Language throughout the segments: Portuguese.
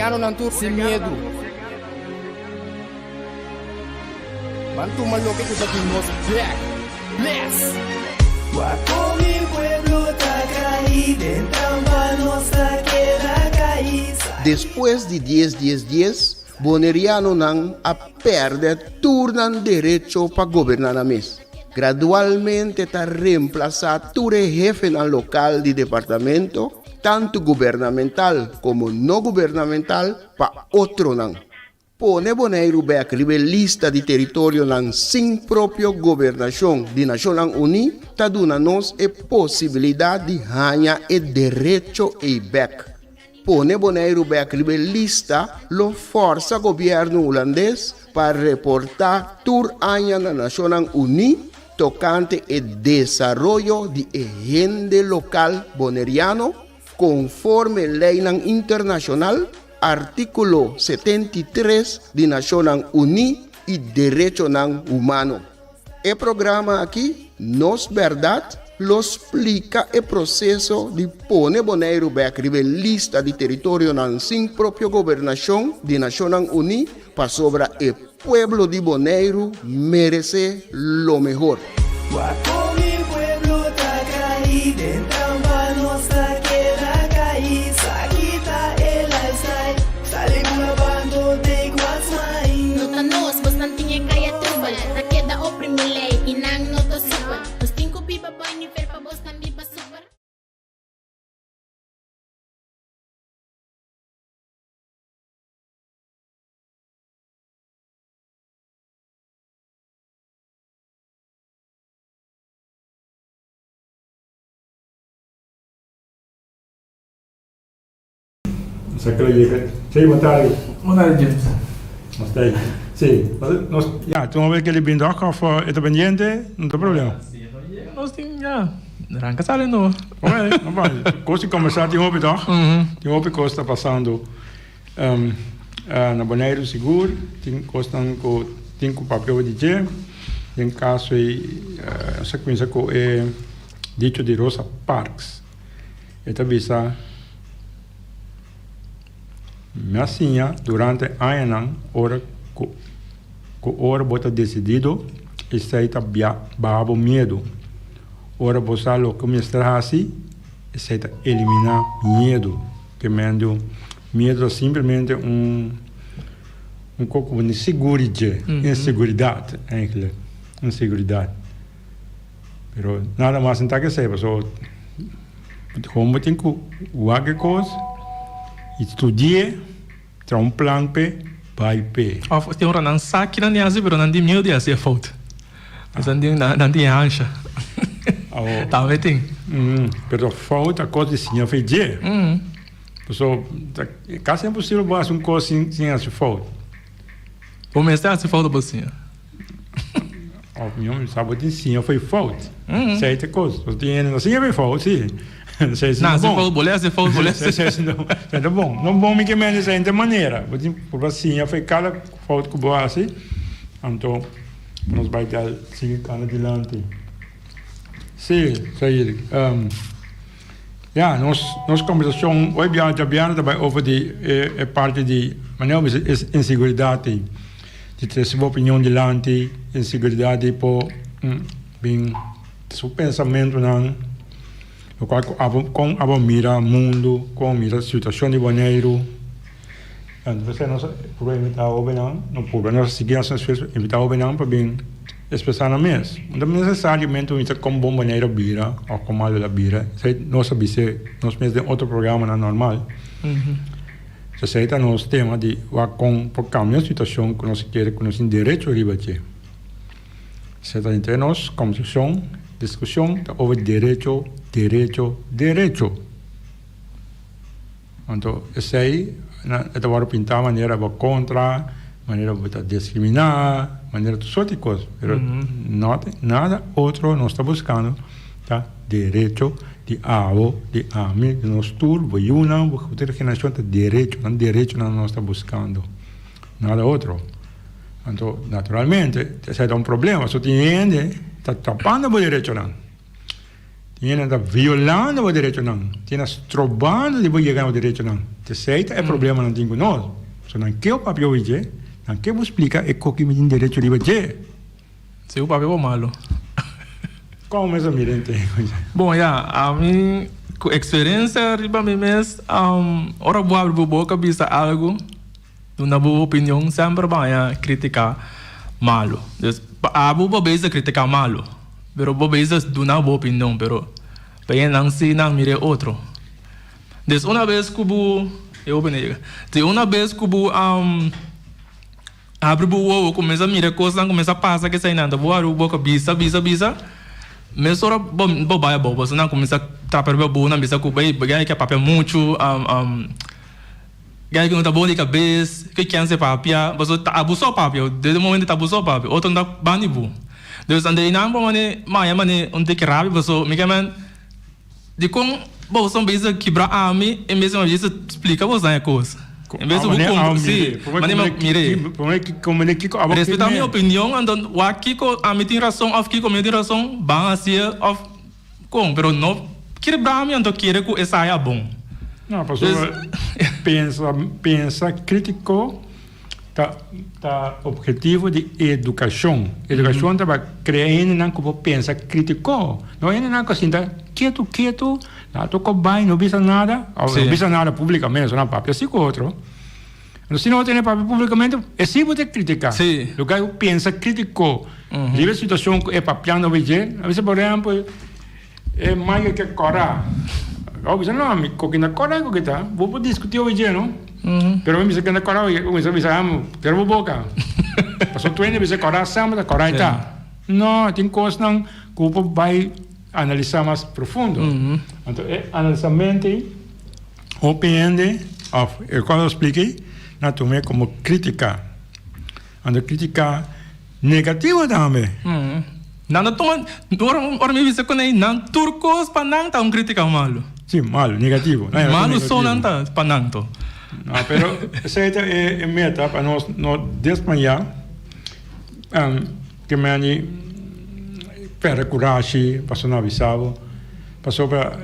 chegaram na tour sem medo. Bantu maloque que aqui nos back. Bless. Guapo mi pueblo está caído, en trampa nossa queda caída. Depois de 10, Boneriano não a perde turnan direito para governar a mês. Gradualmente está reemplazado todo jefe no local de departamento, tanto governamental como não governamental, para outro não. Pone Bonaire back lista de território não sem própria governação de Nações Unidas, está dando nos a possibilidade de ganhar o direito e back. Pone Bonaire back lista lo força governo holandês para reportar tour año na Nações Unidas tocante o desenvolvimento de agenda local boneriano conforme lei internacional artículo 73 de Nações Unidas e direito humano. O programa aqui, Nos Verdade, lo explica o processo de pôr Bonaire back lista de território sem própria governação de Nações Unidas para sobre o pueblo de Bonaire merece lo mejor. Guapo mi pueblo está caído, en trampa nossa queda caída. Aquí está el lifestyle, sale grabando de Guasmai. Nota nos, bastante niya kaya trubal. Na queda oprimulay, inang nota super. Nos tinko pipa boy ni fer pa boss kan di pa super. Sim, boa tarde. Boa tarde, James. Gostei. Sim. Ja, toen we aquele bindoc of independiente, não tem problema. Nós temos já. Arranca sale no. Oké, não vai. Kost die conversatie hoop ik toch? Die hoop ik kost está passando na Bonaire seguro, tem costan com tem com papel de je, tem caso e sequência com dicho de Rosa Parks. Esta visa Massinha, durante anos, ora bota decidido, aceita babo medo. Ora você lo que me está assim, aceita eliminar medo. Que medo é simplesmente pouco de segurança, inseguridade, eigenlijk, inseguridade. Pero nada mais não que sepa, só como tem que qualquer coisa, estudar, ter plan P, vai P. Of tem ora não saque não é pero não tem medo de fazer falta. Mas não tem ancha. Talvez tem. Pero falta coisa assim, foi de. Pessoal, quase é impossível fazer coisa sem fazer falta. O mês está se falta você. A opinião, sabe de sim, foi falta. Certa coisa. Você tem assim foi falta, sim. Não, se for bolé, se for bolé. Não bom. Não bom me que me dizer de maneira. Por assim, foi cada falta que boa assim. Então, nós vai dar seguir adiante. Sim, sei. Nossa conversação hoje já também over de parte de maneira inseguridade, de ter sua opinião adiante, inseguridade por bem seu pensamento não. Com mira o mundo, com mira a situação de Bonaire. Você não pode invitar o Benão, não pode nós seguir as coisas, invitar o Benão para bem expressar na mesa. Não é necessariamente invitar como bom Bonaire bira ou como mal da bira. Nós sabemos nós mesmos outro programa não normal. Se aceita nosso tema de com por caminhar a situação que nós queremos, que nós temos direito a ribater. Se está entre nós, conversação, discussão sobre direito. Então, esse aí, é para pintar maneira para contra, maneira para discriminar, maneira de sorte de coisas. Mas nada outro nós estamos buscando, tá? Direito de avô, de amigo, de nós tudo, de uma, de outra geração, direito nós estamos buscando. Nada outro. Então, naturalmente, se é um problema, só tem gente, está tapando o direito não. Tiene está violando o direito não. Tiene estrobando de chegar ao direito não. Te aceita é problema não tem com nós. So não que o papel hoje, não que vos explica é que me tem direito de hoje. Se o papel é malo. Como é mirante? Bom, a minha experiência riba mim mes ora boa cabeça algo, uma boa opinião sempre vai criticar malo. A boa base criticar malo. Pero boa base do uma boa opinião, pero bem não se não mire outro. Des uma vez cubo eu benega. De uma vez cubo abre boa começa a mirar coisas, começa a passar que sai nada, boa cabeça, bisa. Mas ora bo vai bo, você não começa a tapar bo na mesa com bem, ganha que papel muito ganha que não tá bom de cabeça, que quer ser papel, você tá abusou papel, desde o momento tá abusou papel, outro não bani bu. Deus ande não bom mane onde que rabi, você me quer de com bo são vezes quebrar a mim, e mesmo vezes explica você a coisa. Em vez de respeitar a minha opinião, então o aqui a mim tem razão, o aqui tem razão, bom assim, com, pero não quebrar a mim, então querer que essa é bom. Não, pessoal, pensa crítico, tá objetivo de educação. Educação tá para criar não como pensa crítico, não é não assim tá quieto, lá toco bem, não bisa nada, não bisa nada publicamente, não papel assim com outro. Se não tem papel publicamente, é sim você criticar. Sim. O cara pensa crítico. Livre situação é papel não vai ver. A vezes por exemplo é mais que corar. Você não me coquina corar que tá. Vou discutir hoje não. Pero me dice que na corar, me dice amo, quero boca. Passou tu ainda me dice corar sama da corar tá. Não, tem coisas não que o vai analisar mais profundo. Então, analisar mente, opinião, quando eu expliquei, não tomei como crítica. Então, crítica negativa também. Não toma, ora me disse que não turcos para não tá crítica malo. Sim, malo, negativo. Malo só não tá para não. Não, pero essa é meta para nós desmanhar, que me ani para coragem, passou no avisado, passou para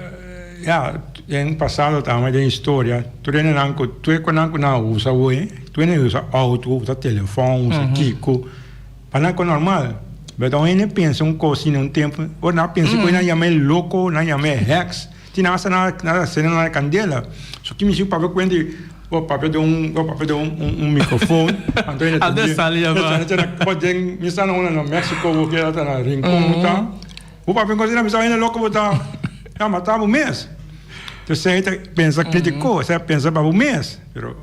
em passado também tem história. Tu é quando não usa hoje, tu não usa auto, usa telefone, usa Kiko, para não normal. Mas então ele pensa coisa em tempo, ou não pensa que não chama louco, não chama hex, tem nada sendo na candela. Só que me diz para ver o papel de um microfone. Então ele pode me estar no México, ou que está na Rincón, tá? O papel coisa não está louco, tá? Já matava o mês. Então você pensa criticou, você pensa para o mês, mas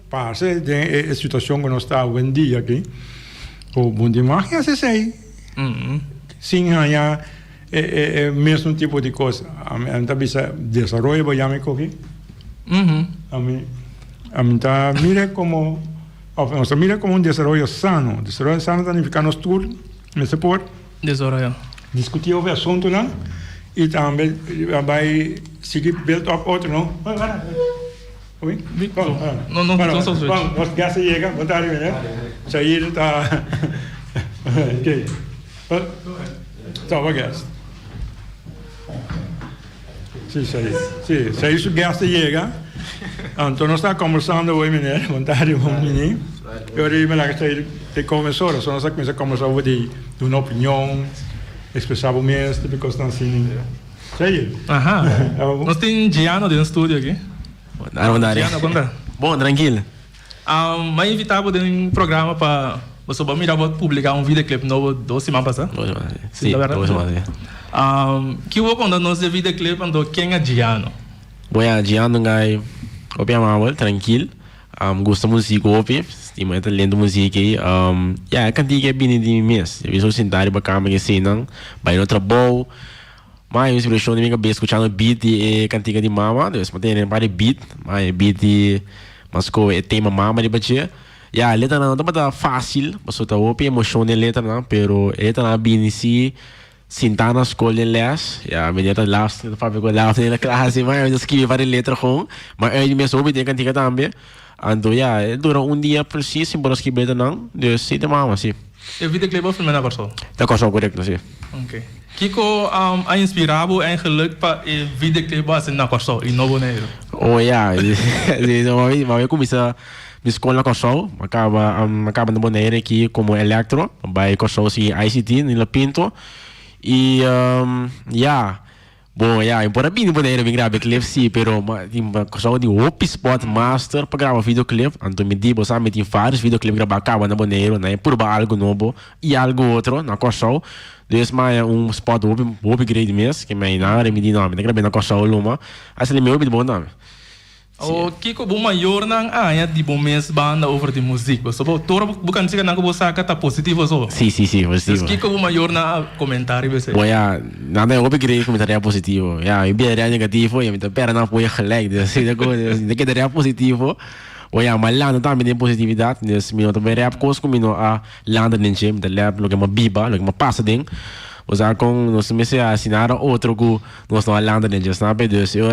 parece de situação que nós estamos hoje em dia aqui. O bom demais é assim. Sim, há mesmo tipo de coisa. A mim também desenvolve o yame aqui. A mim tá mira como um desenvolvimento sano. Desenvolvimento sano significa nós todos, nesse por discutir o assunto lá e também vai seguir build up outro não. Oi? Não sou switch. Vamos, gás chega, boa tarde, né? Sair tá. Ok. Tá, vai gás. Sim, sair o gás chega. Então nós estamos conversando hoje, menino, boa tarde, bom menino. Eu me lembro que te conversou, só nós começamos a conversar de uma opinião, expressar o mesmo, tipo coisa assim. Sei. Nós temos Giano dentro do estúdio aqui. Giano, conta. Bom, tranquilo. Mas invitava de um programa para você mirar publicar um videoclipe novo 2 semanas passadas. Sim, 2 semanas. Que eu vou contar nosso videoclipe quando quem é Giano. Bom, Giano é obviamente tranquilo. Gosta de música, estima é talento música aí. Cantiga é bem de mês. Eu sou sentado para cá, mas assim não, vai no trabalho. Mas a inspiração de minha cabeça escutando beat e cantiga de mama, Deus, mas tem para beat, mas beat mas com é tema mama de batia. A letra não tá fácil, mas só tá open emoção de letra não, pero letra não bem si sentar na escola les, a menina tá lá, tá fazendo com lá na classe, mas eu escrevi várias letras com, mas eu me soube de cantiga também. Então dura dia preciso, embora escrever não, Deus, sim, mama, sim. E videoclip of filme na Corso? Dat was ook correct, zie. Oké. Kiko a inspirado eigenlijk para e videoclip base na Corso in Novo Neiro. Oh ja, maar we começar a escola na Corso, acaba na Bonaire aqui como electro, by Corso si ICT em La Pinto. E ja, bom, ja, eu por bem Bonaire me grave clip sim, pero Corso de op spot master para gravar videoclip, então me digo, sabe, tem vários videoclip gravar acaba na Bonaire, né, por algo novo e algo outro na Corso. Dus maar spot upgrade mesmo, que me na me di nome, gravei na Corso Luma, assim ele me ouve de bom nome. O Kiko bom maior nang aya di bom mes banda over de música. So toro bukan sih nang bo saka ta positivo so. Sim, positivo. Kiko bom maior na comentário você. Bom, ja, nada eu upgrade comentário positivo. Ja, eu bia negativo, eu me tô pera na apoio gelijk, dus de que daria positivo. O ja, maar landen também tem positividade, dus me não rap coisa como a landen nem gym, de lab, lo que uma biba, lo que uma passa ding. O já com nós me se assinar outro que nós não landen nem gym, sabe? Dus eu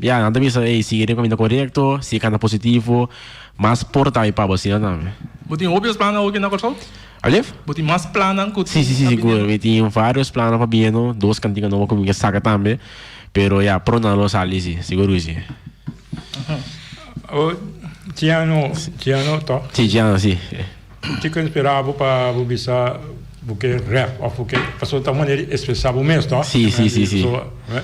ja, nada me se seguir como correto, se canta positivo, mas porta para você também. Botin obvious planos hoje na Corso? Alif? Botin mais planos que Sim, seguro. Eu tenho vários planos para Bieno, 2 cantigas novas comigo saca também, pero ja, pronto não sali sim, seguro sim. O Tiano, to. Sim, Tiano, sim. Chico inspirado para bisa porque rap ou porque passou de maneira especial mesmo, to. Sim.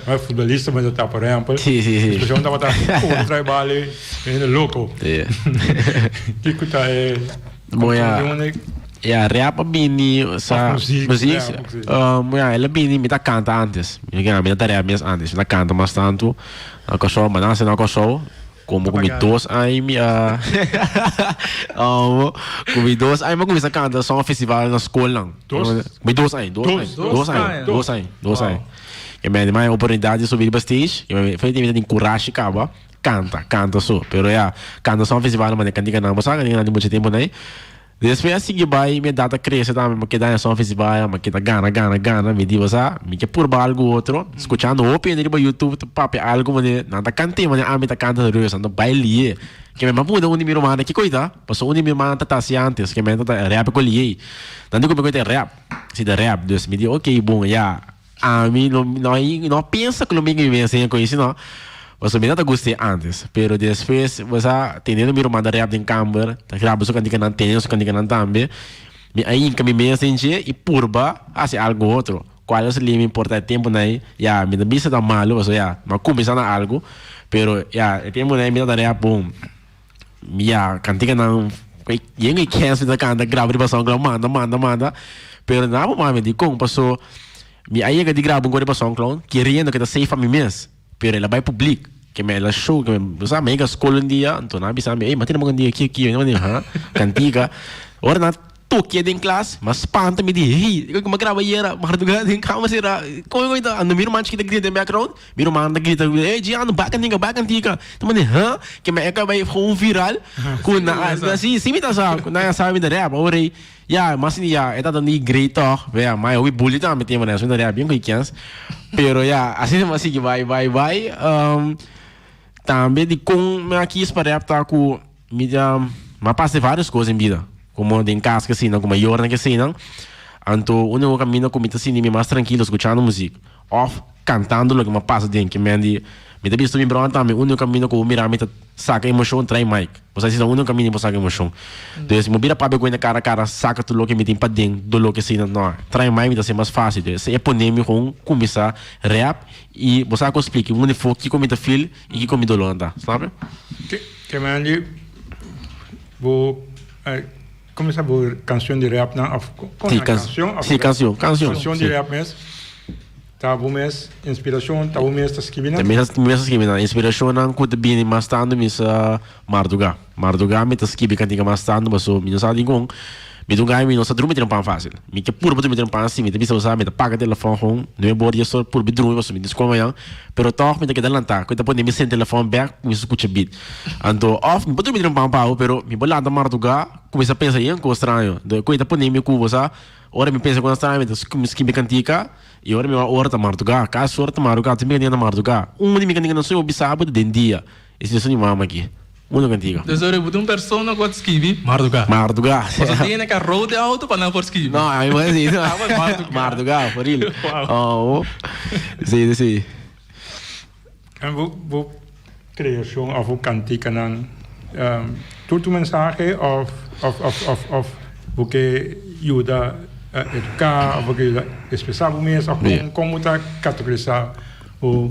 É futebolista, mas eu tá por exemplo. Sim. Especial tava com trabalho no local. Sim. Chico tá Bom, ja, rap bini sa muziek. Ja, ela bini me tá canta antes. Me tá rap mesmo antes. Me tá canta mais tanto. Na show, mas não se na show. Como com 2 anos, com 2 anos, eu comecei a cantar só um festival na escola. Com 2 anos. E me deu uma oportunidade de subir para stage. E me fez de coragem, acaba. Canta só. Pero ja, canta só um festival, mas cantiga não, mas cantiga não tem muito tempo, né? Depois assim vai me data cresce também, me queda só um festival, me queda gana, me digo sa, me que por algo outro, escutando open no YouTube, papi algo mas nada cante, mas a me tá cantando russo, ando baile, que me mapuda um número mana, que coisa, passou um número mana tá se antes, que me tá rap com ele, tanto que me coisa rap, se da rap, dus me digo, ok, bom, já, a mim não pensa que o me vem assim com isso não. Mas eu não gostei antes, pero depois você tendo me romanda rap em câmera, tá gravo só cantiga não tem, só cantiga não também, me aí que me sente e purba, assim algo outro. Qual é o limite importante tempo né? Já me dá bisa da malo, você já, mas começando algo, pero já tempo né me dá rap bom, já cantiga não, ninguém quer se da canta gravo de passão, manda, pero não mais me digo como passou, me aí que de gravo de passão, querendo que tá safe a mim mesmo. Pero ela vai public, que me ela show, que me sabe mega escola um dia, então não sabe, ei, mas tem um dia aqui, não tem, cantiga, ora na toque em classe, mas espanta me diz, ei, como grava aí era, mas tu ganha, calma será, como então, ando miro mais que te grita em background, miro mais que grita, ei, Giano, bacantiga, então me diz, que me acaba com viral, com assim, sim me tá sabe, não sabe da rap, ora ja, mas ja, é dando great toch, ja, mas eu bully também tem maneira, não é bem que queres, pero ja, assim que vai, também de com aqui para tá com mídia, mas passa várias coisas em vida, como em casa que assim, como maior que assim, não, então o único caminho como tá assim, mais tranquilo escutando música, off cantando lo que me passa dentro, que me dá visto bem bom também, o único caminho que eu mirar me saca emoção, trai mic. Você sabe o único caminho para sacar emoção. Então, se eu virar para ver cara a cara, saca tudo o que me tem para dentro, do que assim, não. Trai mic me dá ser mais fácil. Se é polêmico com começar rap e você explica onde for que como tá feel e que como dolor anda, sabe? Que me vou começar por canção de rap na canção de rap mesmo. Tá bom mês, inspiração, tá bom mês tá escrevendo. Também escrevendo, inspiração não cuida bem mais tanto misa Marduga me tá escrevendo cantiga mais tanto, mas o menino sabe com me do gai me não sabe dormir um fácil. Me que por botar me um pão assim, me bisa usar me paga telefone com, não é bom dia só por bedroom, mas me diz como é, pero toque me tá quedando lá, coisa pode me sem telefone back, me escuta beat. Então off me botar me um pão, pero me bolar da Marduga, começa a pensar em coisa estranho, coisa pode me com você. Ora me pensa quando está me escreve cantica e ora me ora tá Marduga, caso ora tá Marduga, também nem na Marduga. Um de me cantica não sou obsabo de dia. Esse é o mama aqui. Muito contigo. Dus er moet een persoon que escreve Marduga. Marduga. Você tem que rode auto para não por escrever. Não, a mim é assim. Marduga. Marduga, por ele. Oh, sim, sim. En we creación of we kantikan dan tu mensaje of we que ayuda educar of we que expressar mes of como tá categorizar o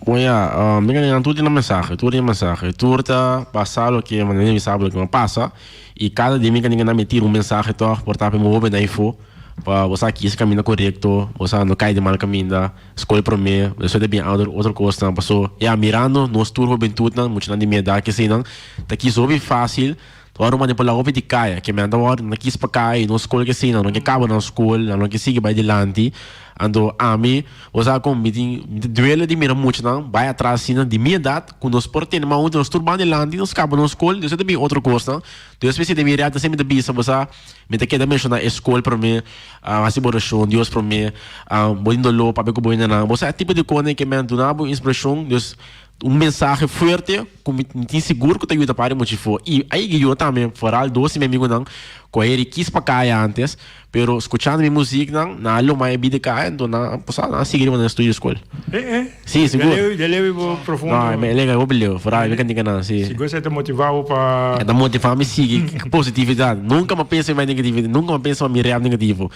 Bom, ja, ik denk tudo na mensagem, tudo tá passar o que nem sabe o que passa e cada dia me que ninguém meter mensagem toch portar para mover na info para você aqui esse caminho correto, você não cai de mal caminho da escolha para mim, você deve outra coisa não passou, mirando nós turbo bem tudo não, muito não de minha idade que sei não, tá aqui soube fácil. Agora manipular o de caia, que me anda agora não quis para cair, não escolhe que sim, não que acaba na escola, não que siga vai adiante, ando a mim, você com meeting duelo de mira muito não, vai atrás sim de minha idade, quando nós portemos uma outra nós turban adiante, nós acaba na escola, isso é bem outra coisa, não, Deus espécie de mirar sempre de bisa, você me te queda mencionar escola para mim, assim boração, Deus para mim, bonindo lo, papai que boina não, você é tipo de coisa que me anda dando inspiração, Deus mensagem forte, como me seguro que te ajuda para muito for. E aí que eu também, fora doce meu amigo não, com ele quis para cá antes, pero escutando minha música não, na lo mais vida cá, então na passar na seguir uma estúdio escola. Sim, seguro. Ele profundo. Não, é legal, eu fora, eu canto não, sim. Seguro você te motivar para. É da motivar me seguir positividade. Nunca me penso em mais negatividade, nunca me penso em me reab negativo.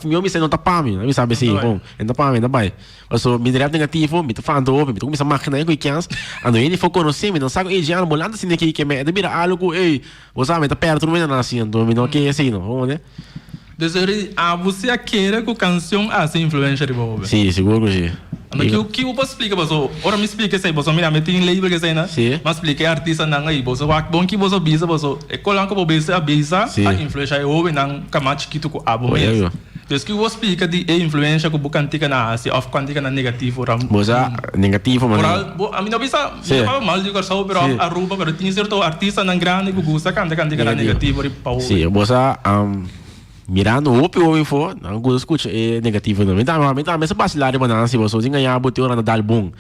Eu me sei não tá para mim, não sabe assim, bom, não para mim, não vai. Mas me reab negativo, me tá falando over, me tô começando a máquina aí com que ando ele foi conhecer, me não sabe ele já bolando assim aqui que me mira algo, ei, você me tá perto do menino assim, então me não que assim, não, né? Dus você quer que a canção assim influência de você? Sim, seguro que sim. O que eu posso explicar para você? Ora me explica isso aí, você me tem label que sei, né? Sim. Mas explica artista não aí, você vai bom que você bisa, você é colan que você bisa, a influência é o não camate que tu com abo mesmo. Dus que você explica de influência que você cantica na assim, of cantica na negativo, ram. Você negativo, mas a mim não bisa, me mal de coração, pero a roupa que tem certo artista não grande que gosta cantica na negativo, para sim, você mirando o pior for, não gosto escuta é negativo não. Então, mas passa lá de banana se você ganhar botou na dar bom.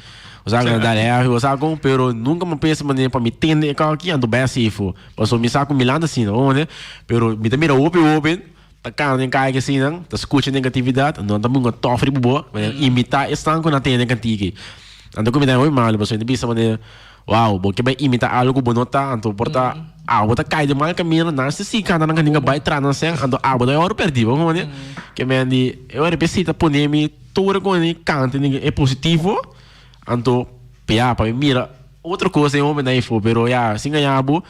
Você ganha dar é, você com pero nunca me pensa maneira para me entender que aqui ando bem assim for. Você me saco milando assim, não, né? Pero me mira o open, tá cá nem cai assim não, tá escuta negatividade, não tá muito tofre boa, imitar estão com na tem negativo. Ando com me dá oi mal, você não pensa maneira wow, porque vai imitar algo bonota, então porta bota cai de mal caminho, não se sim canta não ninguém vai entrar na cena, então bota eu perdi, vamos né? Que me andi, eu era precisa poner me toda com ele canta é positivo, então pia para mira outra coisa é homem daí for, pero já sim ganhabo,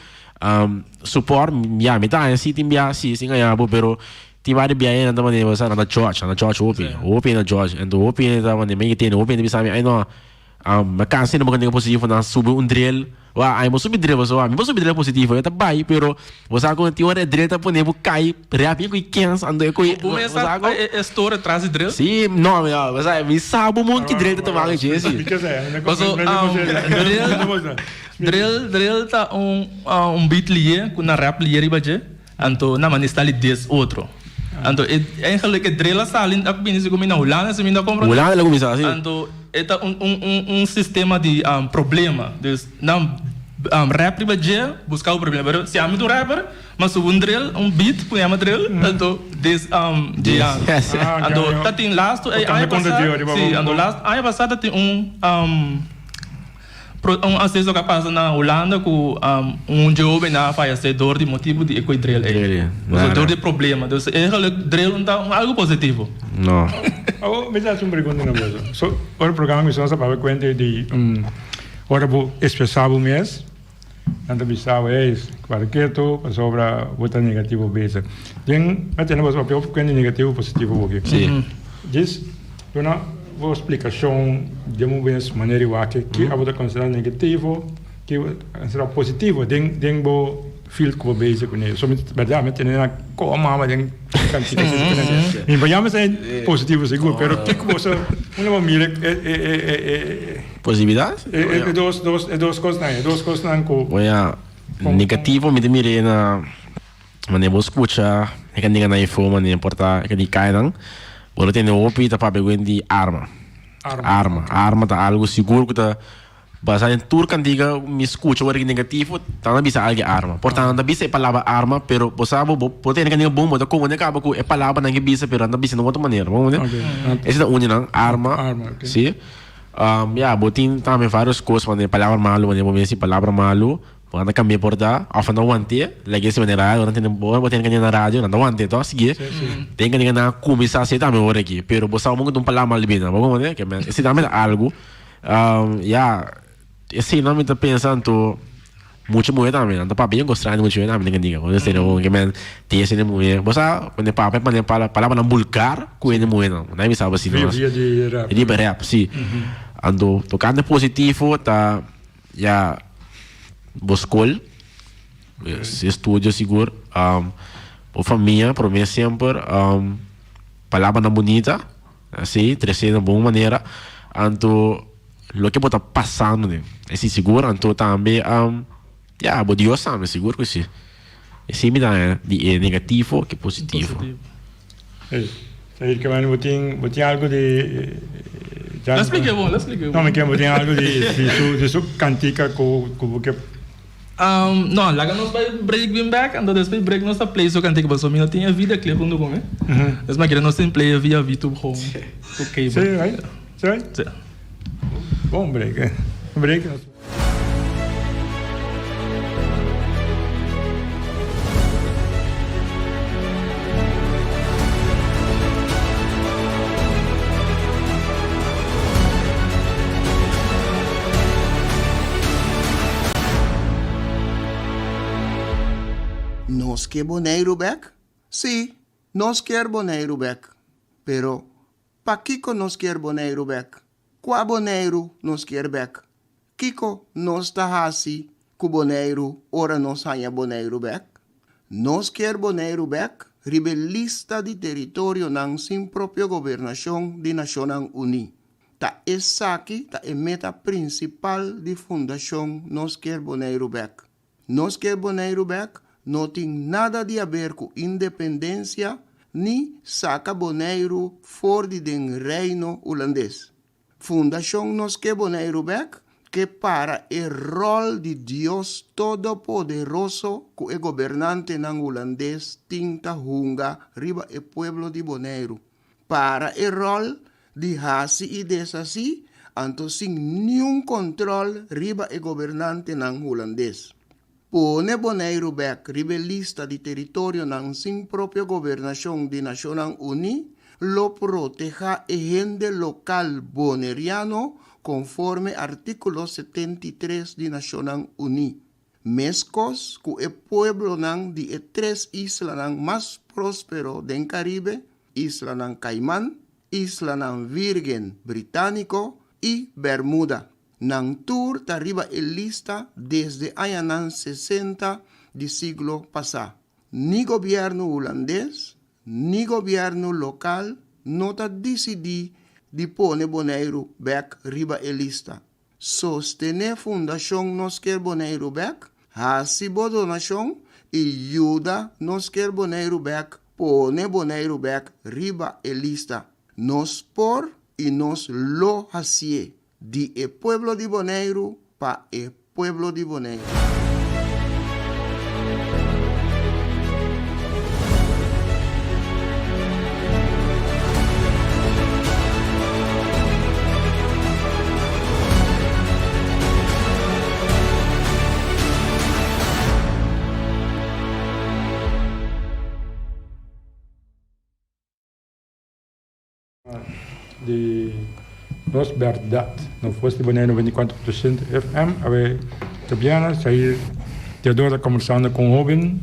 support já me dá assim tem já sim ganhabo, pero ti vai de aí na maneira você na George open na George, então open da maneira me tem open de sabe aí não mas cansei não porque positivo na subir drill aí vou subir drill você me vou subir drill positivo eu tá bem pero você agora tem hora drill tá poner vou cair rápido com 15 ando com você agora é história traz drill sim não você me sabe muito que drill tá vai gente drill tá beat lié com na rap lié ribaje então na maneira está des outro. Então, eigenlijk het drill salin ook binnen zich na Holanda, se me não compra. Holanda lá começa assim. Então, é sistema de problema. Dus não rap ribaje buscar o problema. Se há muito rapper, mas o drill beat com a drill, então des dia. Então, tá tem last aí passada tem acesso que passa na Holanda com jovem na falecedor de motivo de drill dor de problema então é drill não algo positivo não me dá uma pergunta na bolsa so o programa me só para contar de ora vou expressar o mês anda bisau é qualquer sobre botar negativo beza tem mas temos papel com negativo positivo aqui sim diz dona uma explicação de uma maneira que a botar considerar negativo que considerar positivo tem bo feel que base com isso verdade mas tem na como mas tem cantiga e vamos é positivo seguro pero que você uma mira positividade duas coisas não com olha negativo me mira na maneira vou escutar é que ninguém na info maneira importa que de cai não Você tem o opi tá para pegar de arma tá algo seguro que tá Basta en tour cantiga me escucha o negativo, tá na bisa algo arma. Portanto, na bisa é palavra arma, pero posabo pode ter cantiga bom, mas como acaba com é palavra na bisa, pero na bisa de outra maneira, vamos ver? Essa é a única arma. Okay. Sim. Botin também várias coisas, quando é palavra malo, quando é momento palavra malo, quando cambia por dar, ofa não ante, lagi se maneira, quando tem boa, botin cantiga na rádio, não ante, então seguir. Tem cantiga na começar a ser também hora aqui, pero posabo muito um palavra mal bem, vamos ver? Que esse também é algo, esse não me está pensando muito mulher também, não tá bem gostando muito mulher também, cantiga, quando você não que men tem esse mulher, você quando é palavra não vulgar, com ele mulher não me sabe assim, não. De rap, sim. Ando tocando positivo, tá buscol, estúdio seguro, a família, para mim sempre, palavra não bonita, assim, trazendo de boa maneira, ando lo que está passando, né? Esse seguro, ando também, bo Deus sabe, seguro que sim. Esse me dá de negativo que positivo. Sei que vai botin algo de Explique bom. Não, me quer botin algo de su cantica que não, lá nós vai break bem back, então depois break nós play so cantiga, mas só minha tem a vida clip quando com, né? Mas mas que nós tem play via YouTube home, ok. Sim, right? Sim. Bom break. Nos quer boneiro back? Sim, nos quer boneiro back. Pero, pa Kiko nos quer boneiro back? Qua boneiro nos quer back? Kiko nos tá assim, cu boneiro, ora nos hanha boneiro back? Nos quer boneiro back? Rebelista de território nang sin propio governação de Nações Unidas. Ta essa aqui, ta é meta principal de fundação Nos quer boneiro back. Nos quer boneiro back? Não tem nada de a ver com independência, nem saca boneiro fora do reino holandês. Fundação Nos quer boneiro back, que para o rol de Deus Todo-Poderoso, que é governante ng holandês, tinta hunga, riba o pueblo de boneiro. Para o rol de hasi e desasi, anto sem nenhum controle, riba o governante ng holandês. Pone boneiro back, rebelista de território ng sin propio gobernação de Nações Unidas, lo proteja e gente local boneriano conforme artículo 73 de Nações Unidas. Mescos, que é pueblo ng de tres islas ng mais próspero del Caribe, isla ng Caimán, isla ng Virgen Británico e Bermuda. Nang tour arriba el lista desde años 60 del siglo pasado. Ni gobierno holandés, ni gobierno local no ta decidí de poner boneiro back riba el lista. Sostener fundación Nos quer boneiro back, hasibo donación y ayuda Nos quer boneiro back, pone boneiro back riba el lista. Nos por y nos lo hacie. De el pueblo de Boneiro para el pueblo de Boneiro. de Los Verdad. No fosse Boneiro 94% FM. Ave Tabiana, sair Teodora conversando com um jovem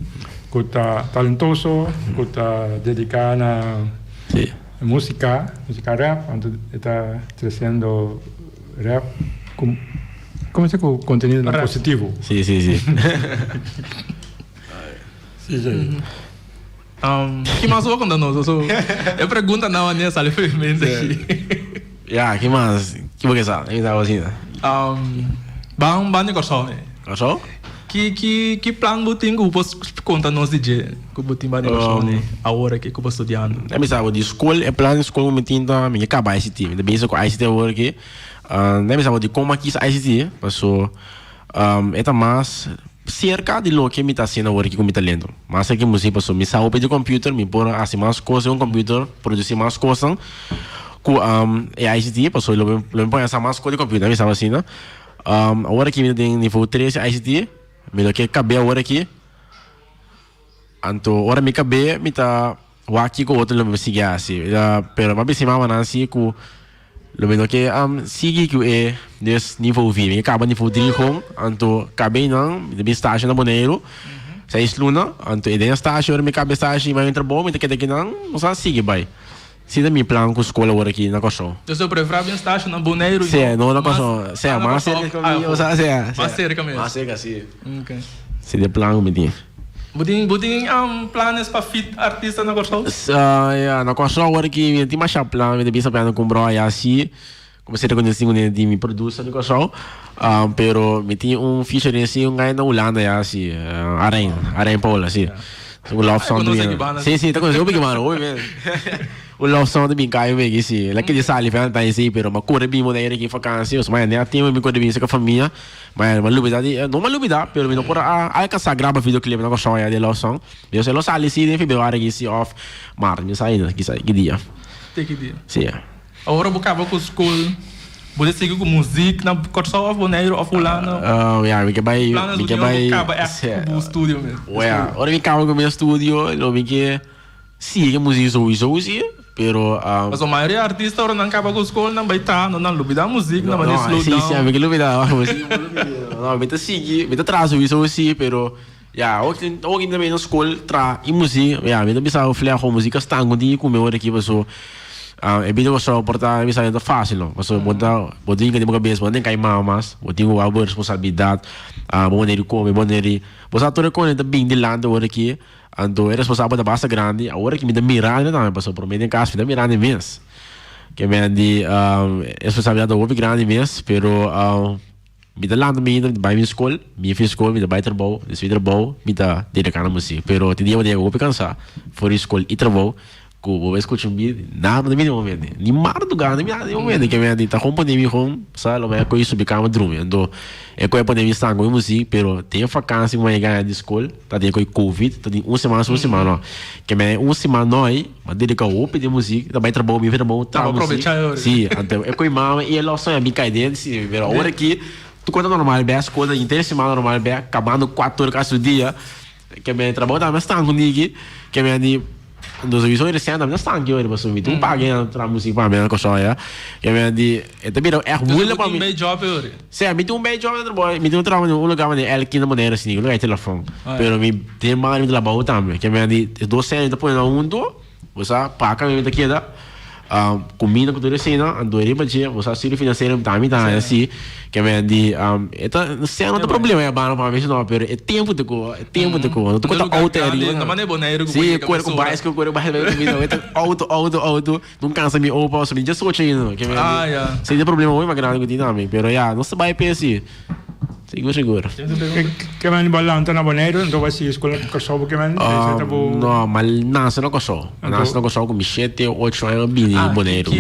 que está talentoso, que está dedicado a música rap, então está trazendo rap como é que o conteúdo é positivo. Sim. Sim. Que mais vou contar nós? Eu pergunto na maneira salivamente aqui. Que mais? Que você sabe? Eu estava assim. Bang de Korsol. Korsol? Que plano você tem que você conta nós DJ que você tem a hora que você estudando? É mesmo, de escola, é plano de escola, me tinha, me acaba ICT, me bem com ICT agora aqui. Não é mesmo, de como aqui ICT, passou, é mais cerca de lo que me está sendo agora aqui com me talento. Mas aqui música passou, me sabe de computer, me pôr assim mais coisas, um computer, produzir mais coisas, com é ICT, passou, eu me põe essa mais coisa de computer, me sabe assim, né? Agora aqui me tem nível 3 ICT, me que cabe agora aqui. Anto ora me cabe me tá aqui com outro me seguir assim. Pero mas se mama assim com lo menos que sigue que é desse nível vivo. Me acaba nível 3 com anto cabe não de estágio na Boneiro. 6 luna anto é dentro estágio ora me cabe estágio mas entra bom me que daqui não só sigue vai. Se da minha plano com escola agora aqui na Cochão. Então eu prefiro bem estágio na Boneiro. Sim, não na Cochão. Sim, mas cerca mesmo, mais cerca mesmo. Mais cerca sim. Ok. Se de plano me tinha. Buding planos para fit artista na Corsol? Na Corsol agora que tem mais plano, me devia saber com bro assim, comecei a conhecer com ele de me produzir na Corsol, pero me tinha feature assim um gajo na Holanda assim, Arém Paul assim, o love song do sim, tá conhecendo o Big Man, oi mesmo. O love song do Big Guy mesmo assim, lá que ele sai para tá assim, pero mas corre bem modelo aqui vacância, mas né tem me corre bem com a família, mas malubidade, não malubidade, pero me não por a que sa grava videoclipe na Corsol de love song, eu sei lo sai assim em fevereiro aqui off, março, me sai que dia. Que dia? Sim. Agora bocava com school. Você seguir com música na Corsol of Boneiro of Fulano. Me que vai o estúdio mesmo. Ora me acaba com o meu estúdio, lo me que sim, que música hoje, pero mas a maioria artista ora não acaba com escola, não vai estar, não lubida a música, não vai slow down. Sim, me que lubida, não, me tá seguir, me tá traz isso hoje, pero hoje também na escola tra e música, me tá pensando falar com música está com dia com meu aqui passou. É bem só portar me saindo fácil, não. Mas botinho que tem uma cabeça, botinho cai mamas, botinho a responsabilidade, boneiro come, boneiro. Você ator com ele bem de lado agora aqui, ando é responsável da base grande, agora que me dá mirada também, passou por meio de casa, me dá mirada mesmo. Que me andi responsabilidade da outra grande mesmo, pero me dá lado me vai minha escola, me dá vai trabalho, me dá dedicar na música, pero te dia eu vou cansar, for escola e trabalho. Vou escutar um vídeo, nada de momento, nem mar do gar, nem momento que me tá com pandemia com, sabe, mas com isso bicama drum, então é com a pandemia está com música, pero tem vacância uma ganha de escola, tá tem com covid, tá tem uma semana, que me uma semana aí, mas dedica o de música, também trabalho, me trabalho, tá aproveitar, sim, então é com mama e ela só é bem caidente, sim, pero agora aqui tu conta normal, bem as coisas, inteira semana normal, bem acabando 4 horas do dia, que me trabalho tá mas tá com ninguém, que me dos visões recentes não estão aqui hoje para subir tu paguei a música para mim na coisa que me andi também é ruim para mim bem job hoje sim me tem bem job no trabalho me tem trabalho no lugar onde ela aqui na maneira assim no lugar de telefone pero me tem mais de trabalho também que me andi 2 anos depois no mundo você paga me daqui da comida cultura cena ando aí para dia você auxílio financeiro também tá assim que me andi não sei não tem problema é bom para mim não pero é tempo de co não tô com outra na maneira boneiro sim com mais que com mais auto não cansa me ou posso me já sou cheio que me sem ter problema hoje mas grande que também pero não se vai pensar seguro que man balanta na Boneiro então vai ser escola Corsol que man não mas nasce na Corsol com 7 8 anos bem Boneiro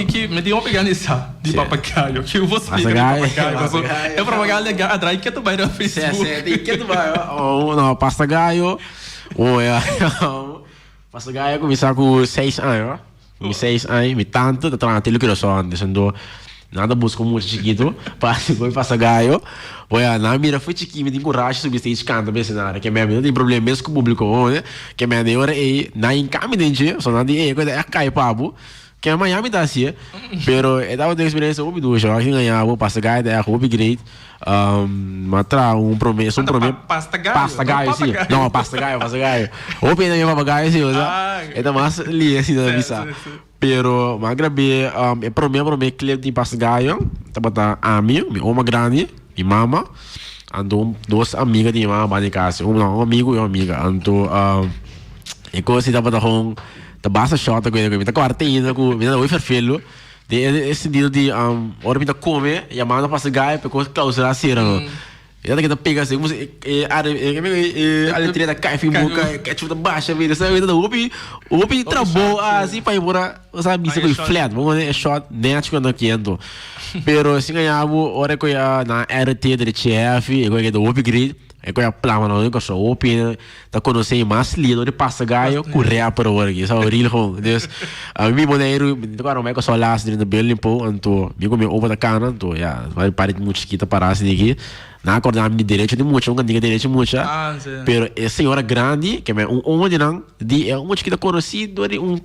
que me deu uma pegada nessa de papagaio que eu vou saber eu para pagar atrás que tu vai no Facebook que tu vai não papagaio papagaio começar com 6 anos me tanto tá tendo que eu só andando nada busco muito chiquito passe foi papagaio na mira foi chiquinho me tem coragem subir stage canta bem cenário que não tem problema mesmo com o público né que me deu hora aí na encaminhante só não tem coisa é cai papo que amanhã me dá assim pero é da outra experiência houve duas eu acho que ganhar vou passar gaio é houve great matra promessa pasta gaio sim não pasta gaio houve na minha papagaio sim é da massa ali assim da visa pero magrabe é promessa cliente de pasta gaio tá botar amigo uma grande e mama ando 2 amigas de mama de casa um amigo e uma amiga ando e coisa tá botar com tá basta shot com ele tá quartinho com me dá oi ferfelo de esse dia de hora me tá comer e a manda passa gai porque clausura assim E até que pega assim, a letreira cai, que chuta baixa, vida, sabe? Então, o Opi travou assim para ir embora, sabe? Isso foi flat, vamos ver, shot, net quando aqui ando. Pero assim ganhava, hora que eu na RT de chef, eu ganhei do Opi Grid, eu ganhei a plama, não eu sou Opi, tá conhecendo mais lido de passa gaio, correr para o aqui, sabe? Real home, dus a mim boneiro, agora eu só lá dentro do building pô, então, me comeu over da cana, então, já, vai parar de muito chiquita para assim aqui. Na acordar de direito de muito, um diga direito de muito, pero é senhora grande, que é homem não, de é um chiquita conhecido, um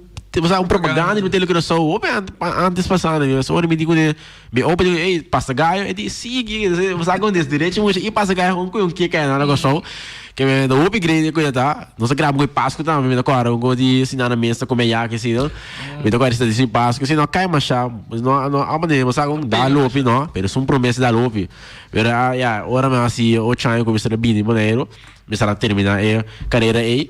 propaganda no televisão, opa, antes passando, eu só me digo de, me opa, ei, passa gaio, e sigue, você acontece direito muito, e passa gaio, um que é na negócio, que é do upgrade que tá, não se grava com Páscoa também, me agora, um de ensinar na mesa como é que assim, não, me agora está dizendo Páscoa, se não cai mais chá, não a maneira, você não dá lope, não, pero são promessas da lope, pero já, ora mais assim, o chanho começa a bem de maneiro, começar a terminar a carreira aí,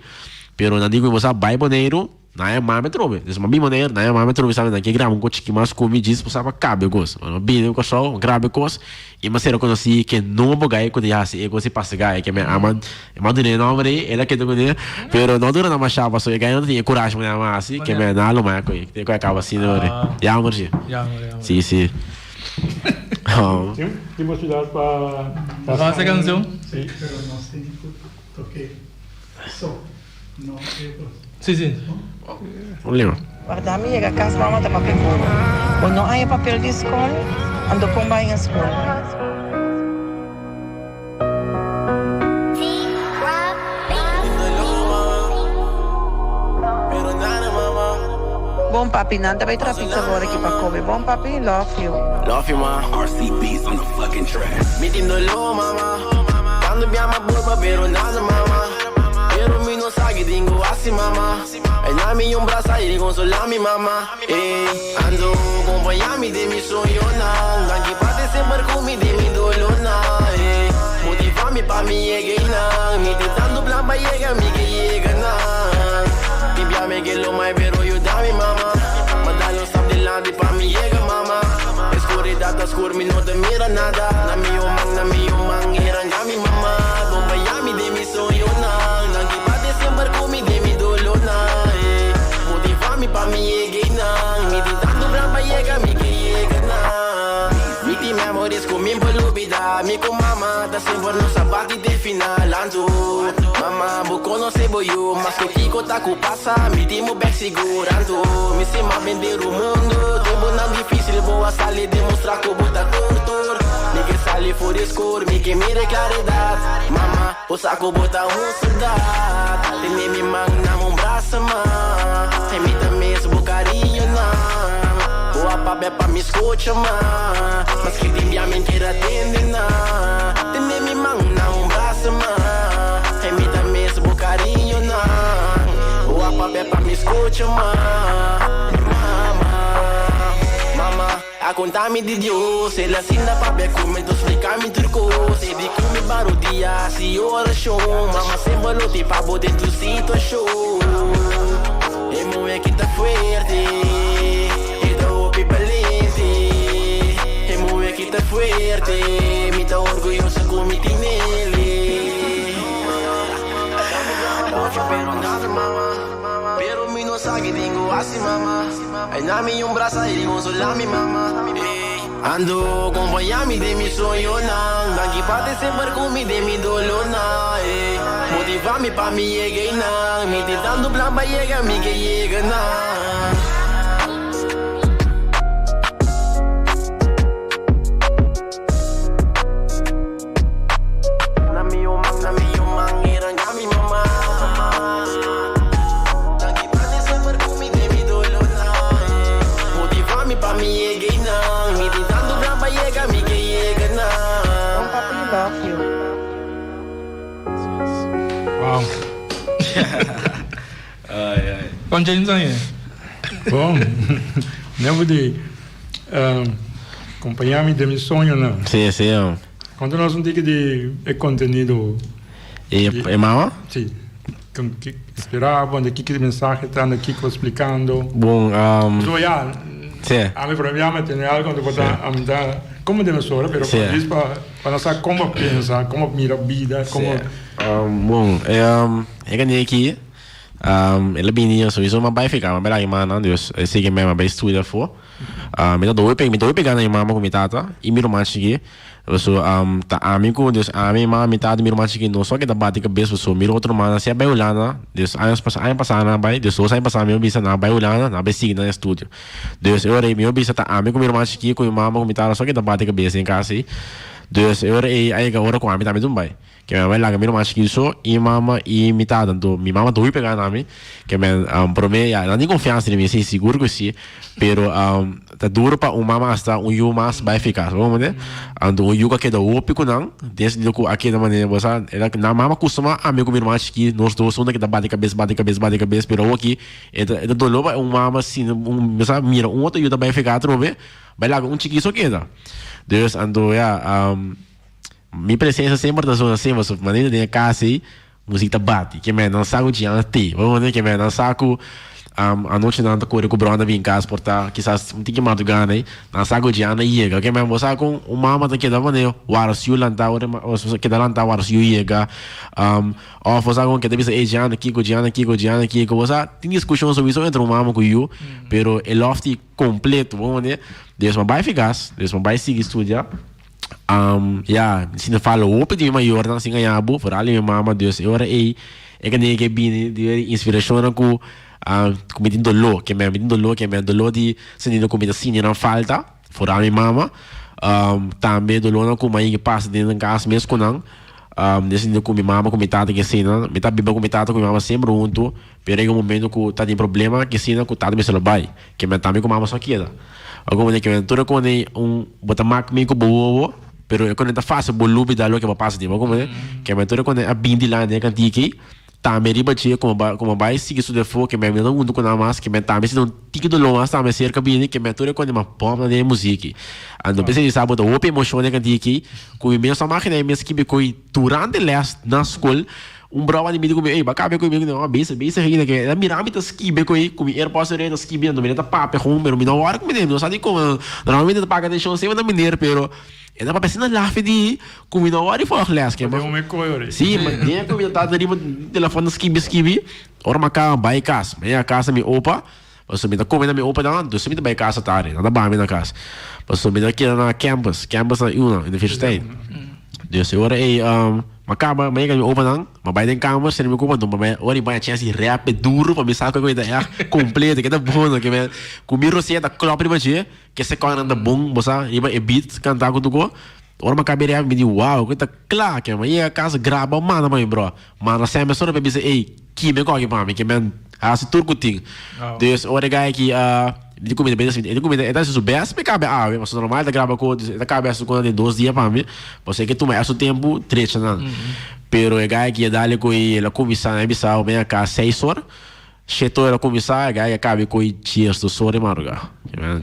pero não digo você vai maneiro. Não é mais metrô, isso é uma bem maneira, não é mais metrô, sabe? Naquele grama um coche que mais come diz, você sabe cabe gosto, uma bem o cachorro, grave coisa, e mas eu conheci que não vou ganhar quando já se você passa ganhar, que é dinheiro não vai, ela que tu conhece, pero não dura na machava, só ganhar não tem coragem mais assim, que é não mais coisa, que acaba assim, não é? Já amor, sim, sim. Que possibilidade para essa canção? Sim. Pero no sei toquei só, não Sim. Problema. Guarda-me, chega a casa, vamos ter papel. Quando não há papel de escola, ando com banho em escola. Bom papi, nada vai trazer pizza agora aqui para comer. Bom papi, love you. Love you, ma. RCB's on the fucking track. Metindo low, mama. Quando me ama burma, pero nada, mama. Pero mi no sagi dingo assim, mama. E na minha braço aí consolar-me, mama. Ando acompanhar-me de mi sonho, não. Aqui parte sempre comigo de mi dolor, não. Motivar-me pra me chegar, não. Me tentando plan pra chegar, me que chega, não. Limpiar-me que lo mais pero eu dá-me, mama. Madalho sabe de lado pra me chegar, mama. Escuridão tá escuro, me não te mira nada. Na minha mão, irangami, mama. Acompanhar-me de mi sonho, não. Aqui parte sempre comigo de mi dolor, não. Motivar-me pra me chegar, não. Me tentando plan pra chegar, me que chega, não. Me tem memórias comigo por lubida. Me com mama, tá sempre no sapato de final, ando. Mama, vou conhecer boio, mas que Kiko tá com passa, me timo back segurando. Me se mal vender o mundo, tempo não difícil, vou a salir demonstrar que o bota tortor. Me que sale for escuro, me que mire claridade. Mama, o saco bota soldado. Tem me manga na braço, mano. Tem me também esse carinho, não. Boa papo é pra me escutar, mano. Mas que tem minha mentira atende, não. Tem me manga na braço, mano. Carinho não, o papo é pra me escutar, mama, a contar-me de Deus, ele assina papel como tu explicar-me truco, se de comer barudia, se ora show, mama sempre lute pra botar dentro do sítio show, e mulher que tá fuerte, e tá opi valente, e mulher que tá fuerte, me tá orgulhosa como me tem nele. Pero nada, mama. Pero mi no sabe dingo assim, mama. Aí na minha braço aí consolar-me, mama. Ando acompanhar-me de mi sonho, não. Aqui parte sempre comigo de mi dolor, não. Motivar-me pra me chegar, não. Me tentando plan pra chegar, me que chega, não. Com James aí. Bom, não vou de acompanhar-me de meu sonho, não. Sim. Quando nós não digo de conteúdo... É mal? Sim. Esperava, onde que mensagem está aqui explicando. Bom, so, ja, sim. a mi problema tem algo quando botar a mandar como defensora, pero Sim. diz para nós como pensa, como mira a vida, como Bom, eu ganhei aqui. Ela vinha, só isso, mas vai ficar, mas vai lá, mano, Deus, eu sei que minha vai estudar for. Me dá pegar na irmã com minha tata e miro mais aqui. So, tá amigo, Deus, a minha irmã, minha tata, miro mais aqui, não só que tá bate cabeça, so, miro outro mano, se é bem olhando, Deus, aí passar na vai, Deus, só sai passar meu bisa na vai olhando, na vai seguir no estúdio. Deus, eu orei, meu bisa tá amigo, miro mais aqui com minha irmã, com minha tata, só que tá bate cabeça em casa, Deus, eu orei, aí agora com a minha tata, me vai. Que me vai lá, miro mais que isso, e mama e minha tata, então, minha mama dois pegar na mim, que me promete, não tem confiança em mim, sei seguro que sim, pero tá duro para mama hasta yu mas vai ficar, vamos ver? Então yu que da ópico não, desde que aqui da maneira você, ela na mama costuma amigo meu mais que nós dois que da bate cabeça, pero aqui é da dolor para mama assim, você mira outro yu também ficar, trove, vai lá chiquinho só queda. Deus ando minha presença sempre da zona sempre, mas maneira de casa aí, música bate, que me não saco de ante, vamos ver que me não saco a noite não tá correndo com o Bruno em casa, portar quizás um tique madrugada aí, não saco de ante chega, que me você com o mama tá que da maneira, o arcio lanta, o que da lanta o arcio chega, ou você com que deve ser Giana aqui, você tem discussão sobre isso entre o mama com o pero el lofty completo, vamos ver, Deus vai ficar, Deus vai seguir estudar. Se não fala o de maior não se ganha bu por ali minha mama Deus eu era é que nem que bem de inspiração com comida dolor que me dolor de sentindo comida assim não falta por ali minha mama também dolor com mãe que passa dentro da casa mesmo com não decidindo com minha mama com minha tata que assim não me tá bebendo com minha tata com minha mama sempre junto pero em um momento que tá tem problema que assim não com tata me se vai que me também com minha mama só queda alguma que me toda com botar mac me com bobo pero quando tá fácil volume da lo que vai passar de como que me toda quando a bindi lá né cantique tá me riba che como vai seguir isso de fogo que me não mundo com a mais que me tá me se não tique do longe tá me cerca bem que me toda quando uma pompa de música ando pensei sabe do open emotion né cantique com o meu só máquina me que me coi durante last na escola brava de mim comigo, ei, bacana comigo, não, beijo ainda que a mirar me tá skibe com ir posso ir tá skibe não me tá papo com pero me não hora com me não sabe como normalmente tá paga deixou sempre na mineira pero é para pensar na lafe de com me não hora e for less que sim mas nem com me tá ali telefone skibe ora marcar vai casa meia casa me opa você me tá comendo me opa não você me tá vai casa tarde nada bem na casa você me tá aqui na campus na una in the fish state Deus eu ora ei macaba may kami open ang mabay din camera sa nimo ko pa mabay ori ba chance rap duro pa bisa ko ida ya completo que tá bom que me comiro se da club de baje que se corre anda bom bosa iba e beat cantar com tu go ora macaba rap me di wow que tá claro que mas a casa grava mana mãe bro mana sempre só para bisa ei que me coque para mim que me assim turco ting Deus ora gai que de comida bem assim de comida é das subes me cabe mas normal da grava com da cabeça com de 2 dias para mim você que tu mais o tempo 3 não pero é gai que dá-lhe com ela começar na bisa o meia cá 6 horas chetou ela começar gai acaba com dias do sore madruga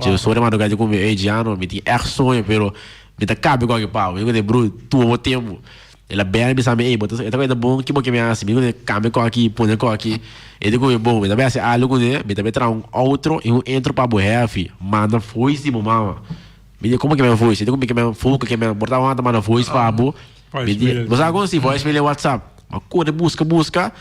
dias sore madruga de comer é diano me tem sonho pero me tá cabe com que pau eu de bru tu o tempo ela bem bisa me botar é coisa bom que me assim me cambia com aqui põe com aqui e digo bom me também assim algo né me também traz outro e entro para boa fi manda voice de mama me diga como que me voice digo que me foco que me botar uma manda voice para abo me diga você agora se voice me WhatsApp a cor busca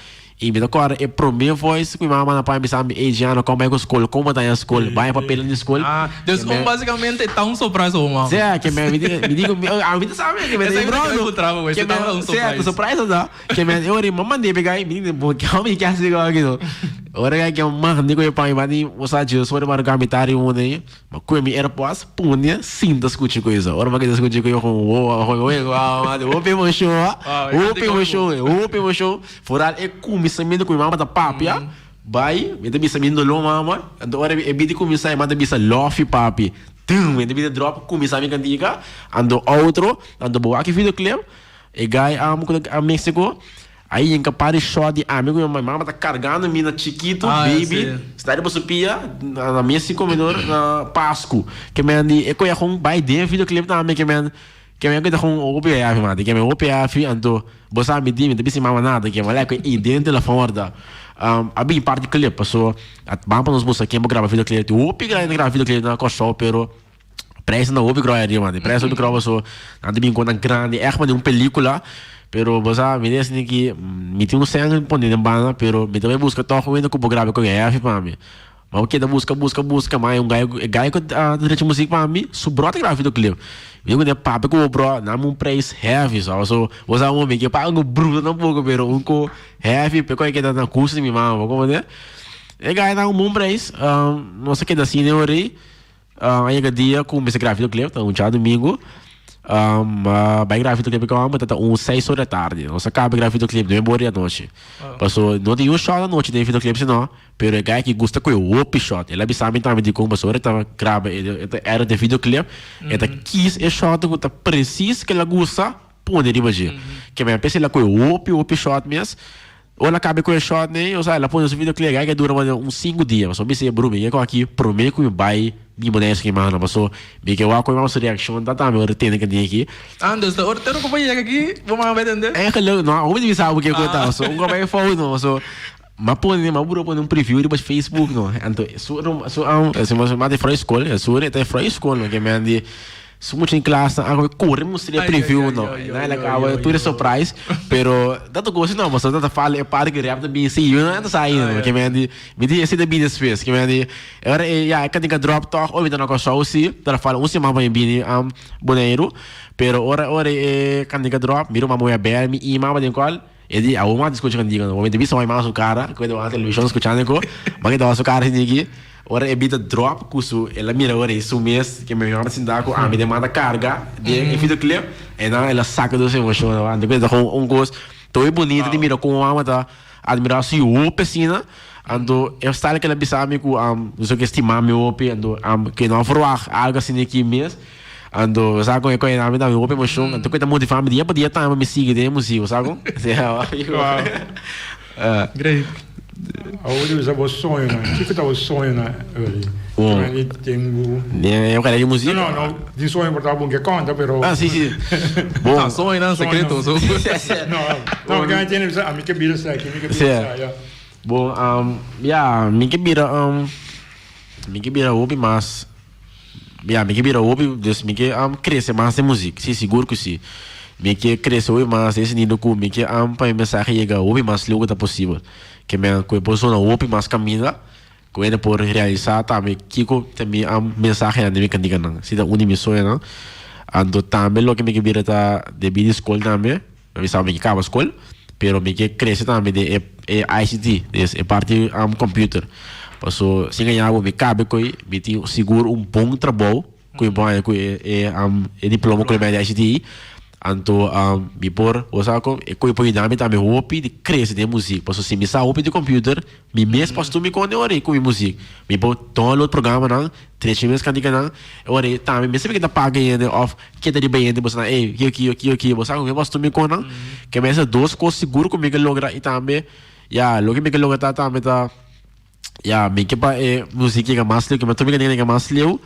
e me agora é primeiro voice que mama na pai me sabe Giana como é que escola como tá a escola vai papel na escola Deus basicamente tá surpresa o mama que me digo a vida sabe que me bro que tá surpresa da que me eu mamãe de pegar me digo porque me quer se aqui não ora que eu mando digo eu pai vai você já sobre marcar metade um né mas com me airpods punha sinta escute coisa ora vai escute coisa com open motion foral é com sabendo que mama tá papi vai me também sabendo lo mama agora é bidi começar mas também sa lofi papi me também drop começar me cantiga ando outro ando boa aqui videoclip e gai a México aí em capaz shot de amigo minha mama tá carregando mina chiquito baby está de supia na México menor na Páscoa que me andi e coia com vai de videoclip também que me que com o PF mano que me o PF ando você me diz me se mama nada que vai que dentro da forda a bem parte clipe passou a vamos nos buscar quem grava videoclip o pigra grava videoclip na costa pero Prijs na hoop ik roer man. Prijs hoop ik roer so. Ande bem conta grande, echt man uma película. Pero bosa, me desse nem que me tinha sangue pondo na banda, pero me também busca toque ainda como grave com EF para mim. Mas o que da busca, mas gai que direito música para mim, subrota grave do clipe. Eu quando papo com o bro, na um price heavy, so bosa um que paga um bruto não pouco, pero um co heavy, porque que dá na curso de minha mãe, como é? E gai dá um bom price, não sei que da cine ori, aí que dia com esse grave do clipe, tá um dia domingo. Bij grafito clip kwam dat 6 uur da tarde. Nós acaba grafito clip de embora à noite. Passou não tem shot à noite de video clip senão, pero o cara que gosta com o op shot. Ele sabe também de como passou, ele grava era de video clip, ele quis e shot que tá preciso que ele gosta, pode imagina. Que me pensa ele com o op shot mesmo. Ou ela acaba com o shot né, ou seja, ela põe o vídeo clipe que dura uns 5 dias. Mas só me sei brume, eu aqui prometo que vai di modest que mana passou bem que eu acho que uma reação da também eu tenho que dizer aqui antes da hora não companhia aqui vamos ver entender é que não o me sabe o que eu tá só um vai falar não só mas põe mas buro põe um preview depois Facebook não então se mas de free school é só é free school que me andi muito em classe agora corremos seria preview não é acaba tudo surprise pero dato gosto não mas dato fala é para que rápido bem se eu não saindo que me andi me diz esse da business space que me andi agora é que tem que drop talk ou então não só se para falar um semana bem boneiro pero ora é que drop miro uma mulher bem me e mama de qual e di a uma discussão com diga não viste mais o cara que eu a televisão escutando com mas que dá o cara aqui ora é bita drop custo ela mira ora isso mês que me chama assim dá com a me demanda carga de vídeo clip e não ela saca do seu emoção anda com gosto tô bonito de mira com uma tá admiração o piscina ando eu style que ela bisame com não sei que estimar meu op ando que não forward algo assim aqui mês ando sabe com a minha op emoção ando que tá motivado dia para dia tá me sigue de música sabe great Aonde usa o sonho, né? O que tá o sonho, né? Eu tenho. Eu quero ir música. Não, de sonho por bom que conta, pero. Ah, sim. Bom, sonho não secreto, não, que a gente tem a mim que vira sai, que me que vira. Bom, me que vira hobby mas me que vira hobby, dus me que cresce mais em música, sim, seguro que sim. Me que cresce hobby mais esse nível com me que para mensagem chega hobby mais logo tá possível. Que me posição o op mais caminha com ele por realizar também Kiko também a mensagem ande me candiga não se da unimissão não ando também lo que me que vira tá de bid school também me sabe que acaba school pero me que cresce também de ICT é parte computer passou se ganhar me cabe coi me tem seguro bom trabalho com bom é diploma com de ICT anto mi por osako e coi poi dame também hopi de cresce de música posso se me sa hopi de computer mi mes posso me con ore com música mi por todo o programa não 3 meses candiga não ore também me sabe que tá paga ainda off que tá de bem ainda você aqui você sabe que posso me com não que me essa duas coisas seguro comigo logra e também lo que me que logra tá também tá me que pa música que mais que me tô me que mais leu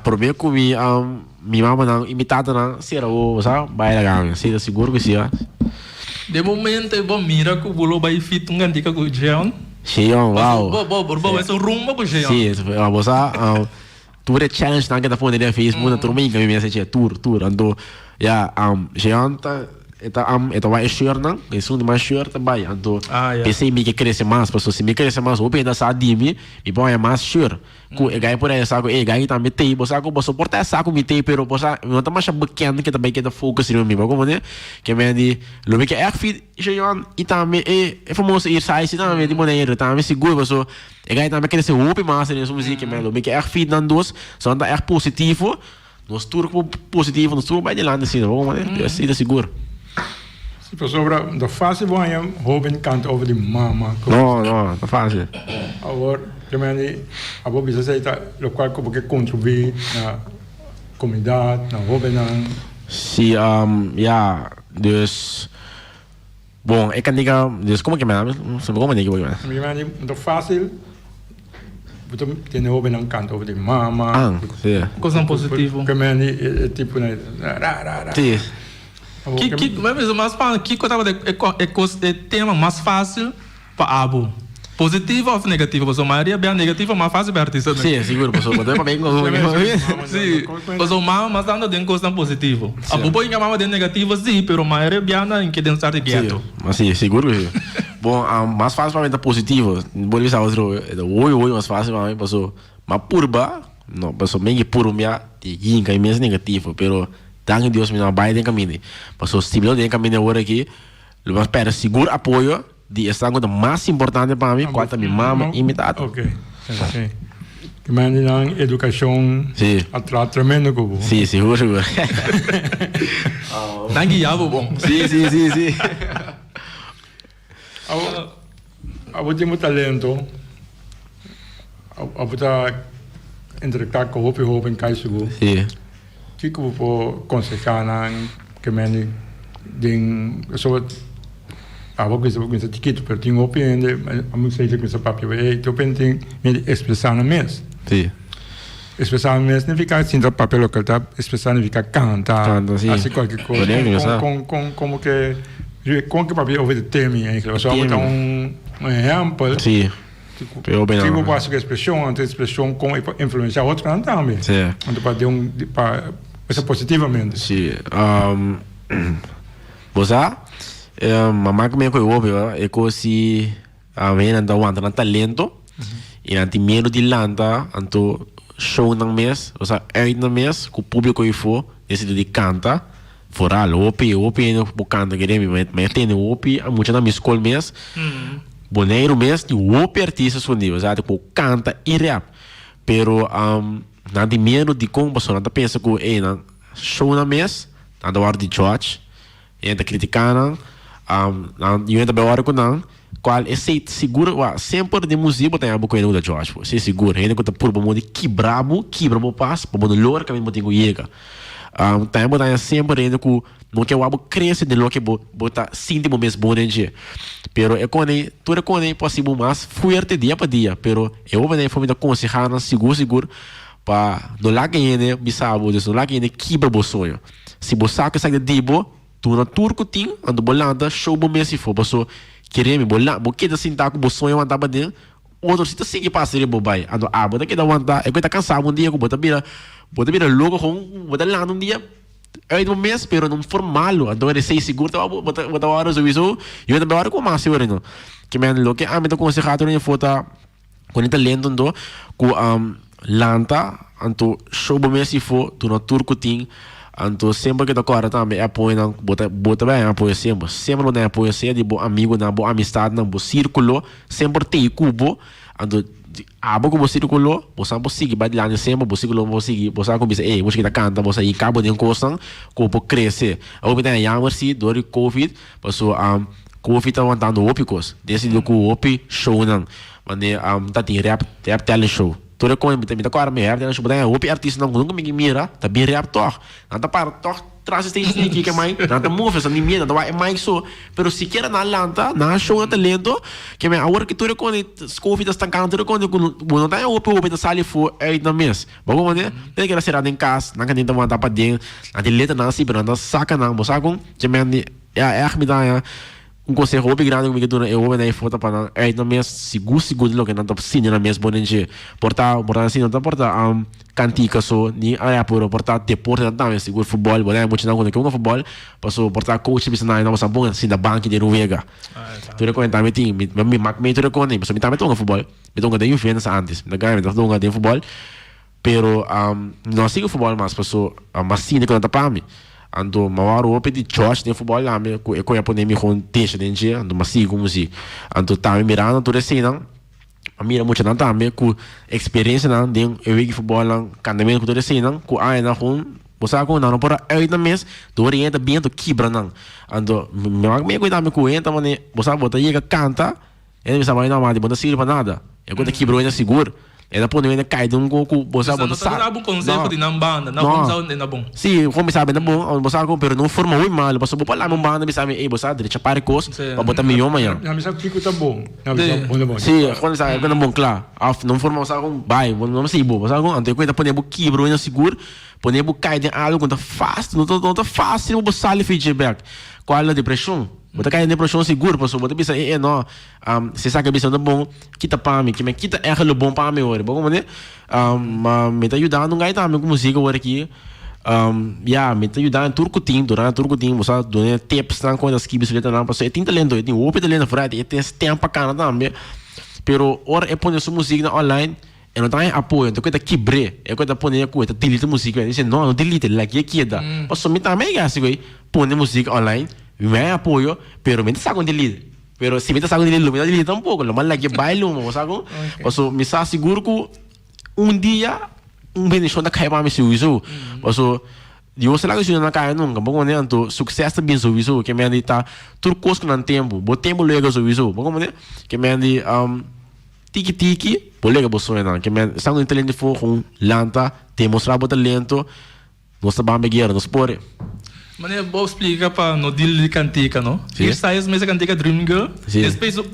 por mim com minha mama não imitada não será o sabe vai lá se seguro que sim de momento é bom mira que o bolo vai fit um gandica com o Jean Jean wow bom esse rumba com o Jean sim você tour challenge na que tá falando no Facebook na turma que me mensagem tour ando Jean tá vai share não isso de mais share também ando pensei me que cresce mais porque se me cresce mais o pena sabe me bom é mais share com e gai por aí sabe gai também tem você com suportar saco me tem pero você não tá mais bacana que também que tá focus no meu como né que me di lo que é fit Jean e também é famoso ir sai também de maneira também seguro você e gai também cresce o mais nessa música me lo que é fit nan dos só anda é positivo nós turco positivo nós turco vai de lá assim como né assim seguro. Sobre de fase waar Robin kant over die mama. No, de fase. Agora, também a Bob bisa sair lo qual como que contribuir na comunidade, na Robin não. Sim, dus bom, eu kan diga, dus como que me chama? Sabe como é que eu vou? De fácil. Você tem Robin não kant over die mama. Sim. Coisa positiva. Que me tipo né. Sim. Mas para que eu tava é tema mais fácil para Abu. Positiva ou negativa? Porque a maioria bem negativa, mas faz bem artista. Sim, seguro, pessoal. Mas também Sim, porque o mal, mas anda dentro coisa positiva. A bobo em que dentro negativa, sim, mas a maioria bem anda em que dentro estar quieto. Mas sim, seguro. Bom, mais fácil para mim tá positivo. Não vou dizer outro, oi, mais fácil para mim, pessoal. Mas purba, não, pessoal, meio puro minha, e em mesmo negativo, pero danke Deus me não vai dentro caminho. Pessoal, se não dentro caminho agora aqui, mas espera seguro apoio de essa coisa mais importante para mim, quanto a minha mama imitado. Ok. Que mande na educação atrás tremendo como. Sim, seguro. Não guiava bom. Sim. Eu tenho muito talento. Eu vou interactar com o hope em cai seguro. Sim. Que eu vou aconselhar na que mande den så vou coisa tiquito per tinha opinião a muito sei que essa papel é tu penting me expressar na mes sim expressar na mes significa assim da papel local tá expressar significa cantar assim qualquer coisa com como que papel over termo aí que só botar exemplo sim tipo posso que expressão com influenciar outro cantar também sim então para essa positivamente sim você mamãe que me conhece é que se a mãe anda wantando talento e nanti medo de lanta anto show nang mes ou seja nang mes que o público aí for decide de canta fora opi no canta que nem mas tem opi a muita na minha escola mes boneiro mes de opi artista sonível sabe tipo canta e rap pero nanti medo de como pessoa nanta pensa que na show na mes nada war de George e anda criticando eu ainda bem hora com não qual é seguro sempre de música tem algo com ele da George se seguro ainda que tá por bom de quebrabo passo para bom lor que me tenho chega tem botar sempre ainda que não que o abo cresce de lo que botar sinto mesmo bom dia pero é quando tudo quando é possível mais forte dia para dia pero eu vou nem família aconselhar seguro para do lá que ele bisabo do lá que ele quebra o sonho se você sabe que sai de dibo tu na turco ting ando bolanda show bom mesmo se for passou querer me bolar porque assim tá com o sonho andar para dentro outro se tá seguir passar bobai ando bota que dá wanda é que tá cansado um dia com bota vira logo com bota lá um dia é do mês pero não formal ando é sei seguro tá bota hora o isso eu também hora com mais seguro não que me lo que me tô aconselhado nem foto com ele talento ando com lanta anto show bom mesmo se for tu na turco ting anto sempre que agora também apoio não bota bem apoio sempre não apoio ser de bom amigo na boa amistade na bom círculo sempre tem cubo anto abo com o círculo você não seguir vai lá sempre o círculo você seguir você não bisa você que tá canta você aí cabo de um coisa corpo crescer eu me tenho a se dor covid passou covid tá mandando opicos decidiu que o op show não mas tá tem rap talent show tudo com me agora me rap show tem op artista não nunca me mira tá bem rap toc não tá para toc traz este aqui que mais não tá move essa ninguém não vai mais só pero se quer na lanta na show na talento que me agora que tudo com covid está cantando com não tá op tá sali for é na mês bagulho né tem que ser em casa não can então mandar para dentro a deleta não se pero não saca não você com que me é me dá conselho grande comigo dura eu vou na foto para na mês seguro lo que não tá sim na mês bonenje portar assim não tá portar cantica só ni área por portar deporte também seguro futebol boné muito não quando que um futebol passou portar coach bisa na nossa bom assim da banca de Noruega tudo com também tem me tudo com nem me também tô no futebol me tô com da influência antes da ganha me tô com da futebol pero não sigo futebol mas passou mas sim quando tá para mim ando mawaro ope di George de futebol lá me ko ya pone mi con deixa dentro ando masi como se ando tá mirando tudo assim não a mira muito não também com experiência não de eu vi futebol lá candamento tudo assim não com ai na com você com não para eu na mês do orienta bem do quebra não ando me cuidar me com entra mane você bota chega canta ele me sabe não mas de bota sirva para nada eu quando quebrou ainda seguro ela pode ainda cair de um pouco você bota sabe não bom conceito de não banda não vamos usar ainda bom sim como sabe não bom você com pero não forma muito mal você pode lá uma banda me sabe ei você direita para coisa para botar milhão amanhã não me sabe que tá bom sim quando sabe quando bom claro não forma você com vai não sei bom você com ante coisa pode quebrar ainda seguro pode cair de algo quando fácil não tá fácil você sabe feedback qual a depressão. Bota cai depressão seguro, passo bota bisa no se saca bisa no bom, kita para mim, que me kita é aquele bom para mim ora. Bom como né? Me tá ajudando ngai também com música ora aqui. Me tá ajudando turco tim, você dona tips tão quando as kibis ele tá passo, tem talento, tem o talento fora, tem tempo para cá também. Pero ora é pôr sua música online, e não tem apoio, então coisa quebre, é coisa pôr coisa delete música, diz não delete, lá que queda. Passo me também é assim, pôr música online. Me apoyo, pero me está con delete. Pero si me está con delete, me delete tampoco. Lo más la que bailo, mo saco. Paso me está seguro que dia bendição da caia para me suizo. Paso Dios la que na caia nunca. Bom né, então sucesso bem suizo, que me andi tá turcos com tempo. Bo tempo lega suizo. Bom né, que me andi tiki, bo lega bo soena, que me está com talento com lanta, te mostrar bo talento. Nós tá bem guerra, nós pode. Mas eu vou explicar para no deal de cantica, não? Sim. Isso aí é cantica Dream Girl. Sim. Depois o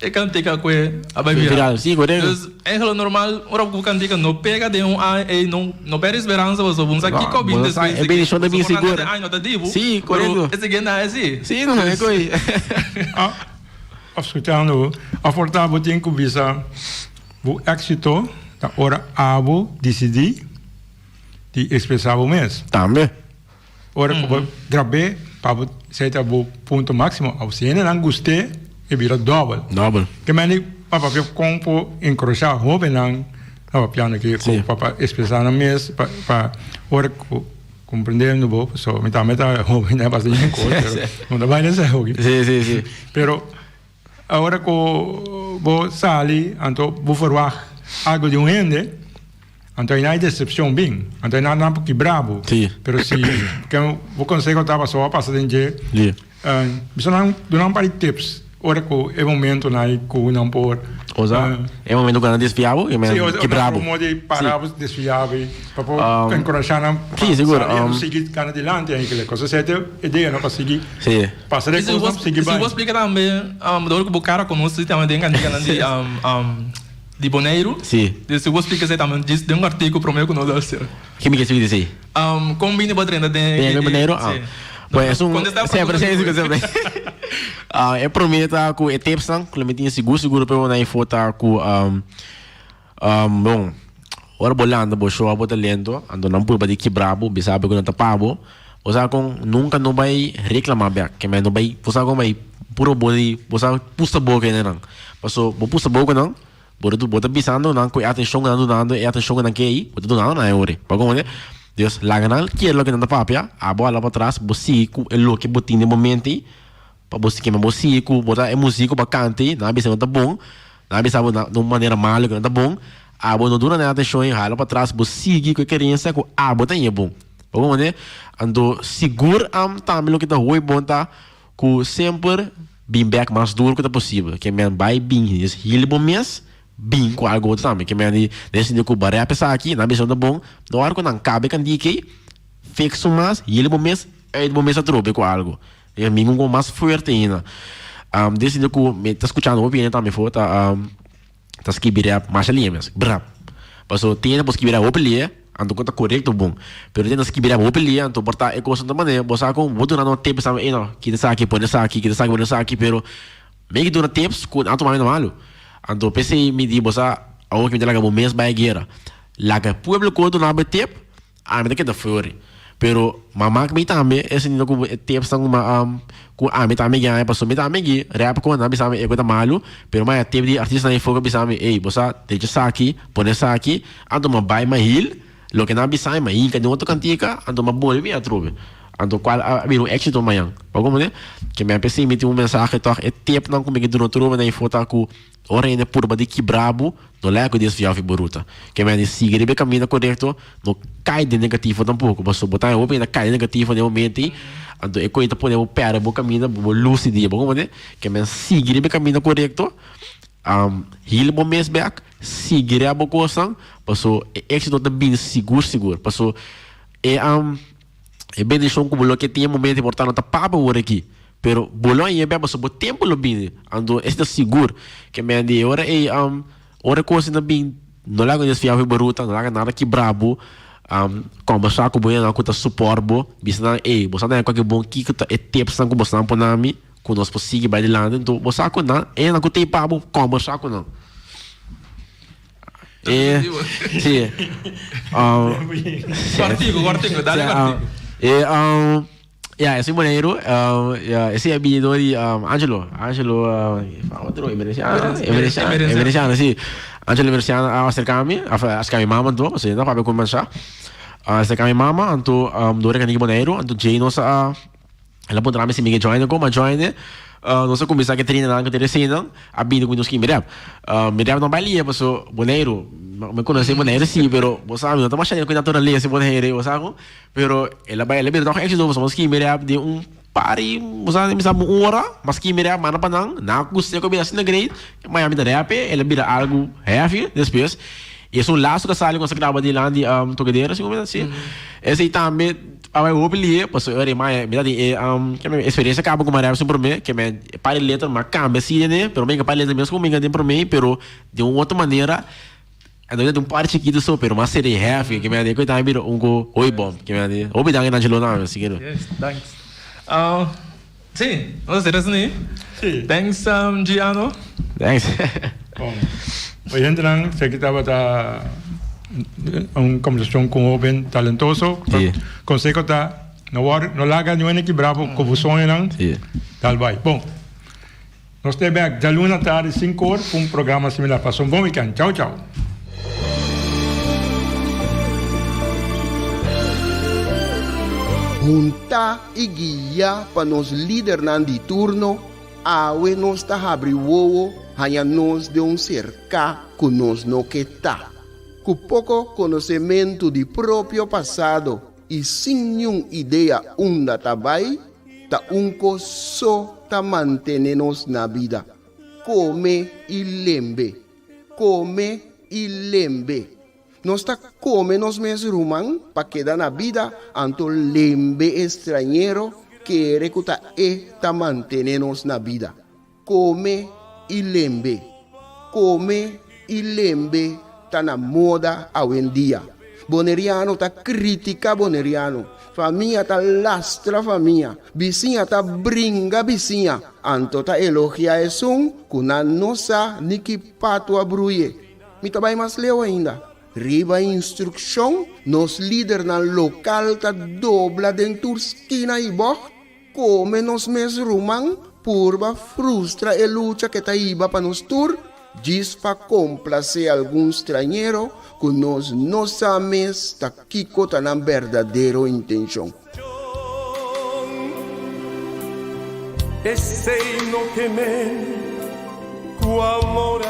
é cantica que a vai virar. Sim, correto. Então, é normal, ora o cantica não pega de não perde esperança, você vamos aqui com bem depois. É bem show da bem seguro. Não tá divo. Sim, correto. Esse que não é assim. Sim, não é coi. Escutando, a fortava tem que visa o êxito da hora abo decidir de expressar o mês. Também. Ora, como gravei, para ser o ponto máximo, ao ser não gostei, e vira double. Que me para eu compo encrochar roupa não, piano que para expressar na mesa, para ora compreender no bom, só me tá roupa não é bastante coisa, não vai nessa roupa. Sim. Pero agora que vou sair, então vou falar algo de ende. Então, não há decepção bem. Então, não há porque bravo. Sim. Mas se eu consigo estar só a passar de dia, você não para tips. Ora que é momento na que não por. É momento que não desfiável, que bravo. Sim, é parável, desfiável, para encorajar na. Sim, seguro. Seguir cara adiante aí que coisa certa ideia não para seguir. Sim. Passar de coisa seguir bem. Se eu explicar também, do que o cara conosco também tem de Boneiro. Sim. Se eu vou explicar também, diz de artigo para o meu que não dá certo. Que me quer dizer? Combine para treinar de Boneiro. Pues sempre é prometa que é tempo sang, que me tinha seguro para na foto com bom. Ora bolando, bo show abo talento, ando não pode quebrabo, bisabe que não tá pago. Você com nunca não vai reclamar back, que me não vai, você com vai puro body, você puxa boca não. Passou, bo puxa boca não. Bota bisando não, com atenção dando, atenção não que aí, bota dando na hora. Pago né? Deus, lá ganhar, que é lo que não tá papia, a bola para trás, você é lo que botinho de momento, para você que me você botar é música bacante, não é tá bom, não é de uma maneira mal que não tá bom, a bola não dura nada atenção, hala para trás, você que querência com a bota é bom. Pago né? Ando seguro também lo que tá ruim bom tá, com sempre bem back mais duro que tá possível, que me vai bem, esse ele bom mês. Bem com algo também, que me decidiu que o baré pensar aqui, na missão da bom, na hora que não cabe can dizer fixo mais, e ele momento a trobe com algo, e a mim com mais forte ainda, decidiu que me tá escutando a opinião também foi tá escrever mais ali mesmo, brab, passou tem para escrever a opinião, ando conta correto bom, pero tem que escrever a opinião, então portar é coisa da maneira, você com vou durar no tempo sabe, não, que dessa aqui pode essa aqui, que dessa aqui, pero meio que dura tempos com automaticamente malo. Então pensei me di bosa ao que me dá o mês vai guerra lá que pueblo quando não abre tempo a me que da fora pero mamá que me também esse não com tempo são uma com a me também ganha passou me também que rap quando não sabe é coisa malo pero mas tempo de artista não foca sabe ei bosa deixa essa aqui põe essa aqui então uma vai mais hil lo que não sabe mais hil que de outro cantica então uma boa me atrove então qual abrir éxito amanhã como né que me pensei me tem mensagem então é tempo não comigo do outro na foto com ora ainda por de que brabo não é que desviar a boruta que me diz seguir bem caminho correto não cai de negativo tampouco mas botar o ainda cai negativo no momento então é coisa pode o pé o caminho o lúcido como né que me seguir bem caminho correto ele bom mês back seguir a boa coisa passou êxito também seguro passou é bem deixou como lo que tinha momento importante tá papo por aqui pero bolonha bem passou o tempo lo bem ando está seguro que me ande ora coisa na bem não lá desfiar a baruta não lá nada que brabo conversar com o na kuta support bo bisa na bosa na qualquer bom que kuta tips na bosa na ponami com nós possível vai de lá então bosa com na na kuta pa bo conversar com não sim Cortigo, dale cortigo. esse maneiro esse amigo de Angelo outro emericiano sim Angelo emericiano acerca-me a mama então você não vai começar acerca a mama então do recado de maneiro então Jay nossa ela pode me se me join como join nossa começar que treina na que terceira a vida com nos que mirab não vai lia passo maneiro me conhece maneiro sim pero você sabe não tá mais com natural lia se maneiro você sabe pero ela vai ela então é que somos que mirab de pari musa misa hora mas que mirab mana panang na custa ko bilas na grade mas a minha rap ela vira algo heavy depois e é um laço que sai com essa grava de lá de tocadeira assim esse também a eu ouvi passo eu mais me dá de que a experiência acaba com uma por mim que me para letra mas cambia assim né pero bem que para letra mesmo como me por mim pero de uma outra maneira de um par chiquito só pero mas seria heavy que me dá que também vira go oi bom que me dá ouvi da Angelo não seguindo Yes, thanks. Sim, você resne? Sim. Thanks, Giano. thanks Bom, hoje então sei que estava conversação com o bem talentoso. Sim. Consegue tá não larga nenhum que bravo com o sonho não. sim Tal vai. Bom, nós temos aqui de luna tarde 5 horas com programa similar. Passou um bom weekend. Tchau, tchau. Junta e guia para nos líder de turno, awe nos ta abri wowo, hanya nos de cerca que nos no que tá. Com pouco conhecimento de próprio passado e sem nenhuma ideia onde tá vai, tá só tá manter-nos na vida. Come e lembre. Come e lembre. Nós está come nos mes rumang para quedar na vida anto lembe estrangeiro que recuta tá manter-nos na vida. Come e lembre. Come e lembre tá na moda hoje em dia. Boneriano tá critica boneriano. Família tá lastra família. Vizinha tá brinca vizinha. Anto tá elogia esum kuna nossa niki pato abruye. Mi tá vai mais leu ainda. Riba instrução, nos líder na local ta dobla dentro esquina e boh, come nos mes rumang, purba frustra e lucha que ta iba pa nos tur, diz pa complacer algum estrangeiro, que nos nossa mes ta kiko ta na verdadeiro intenção. Esse no que me, cu amor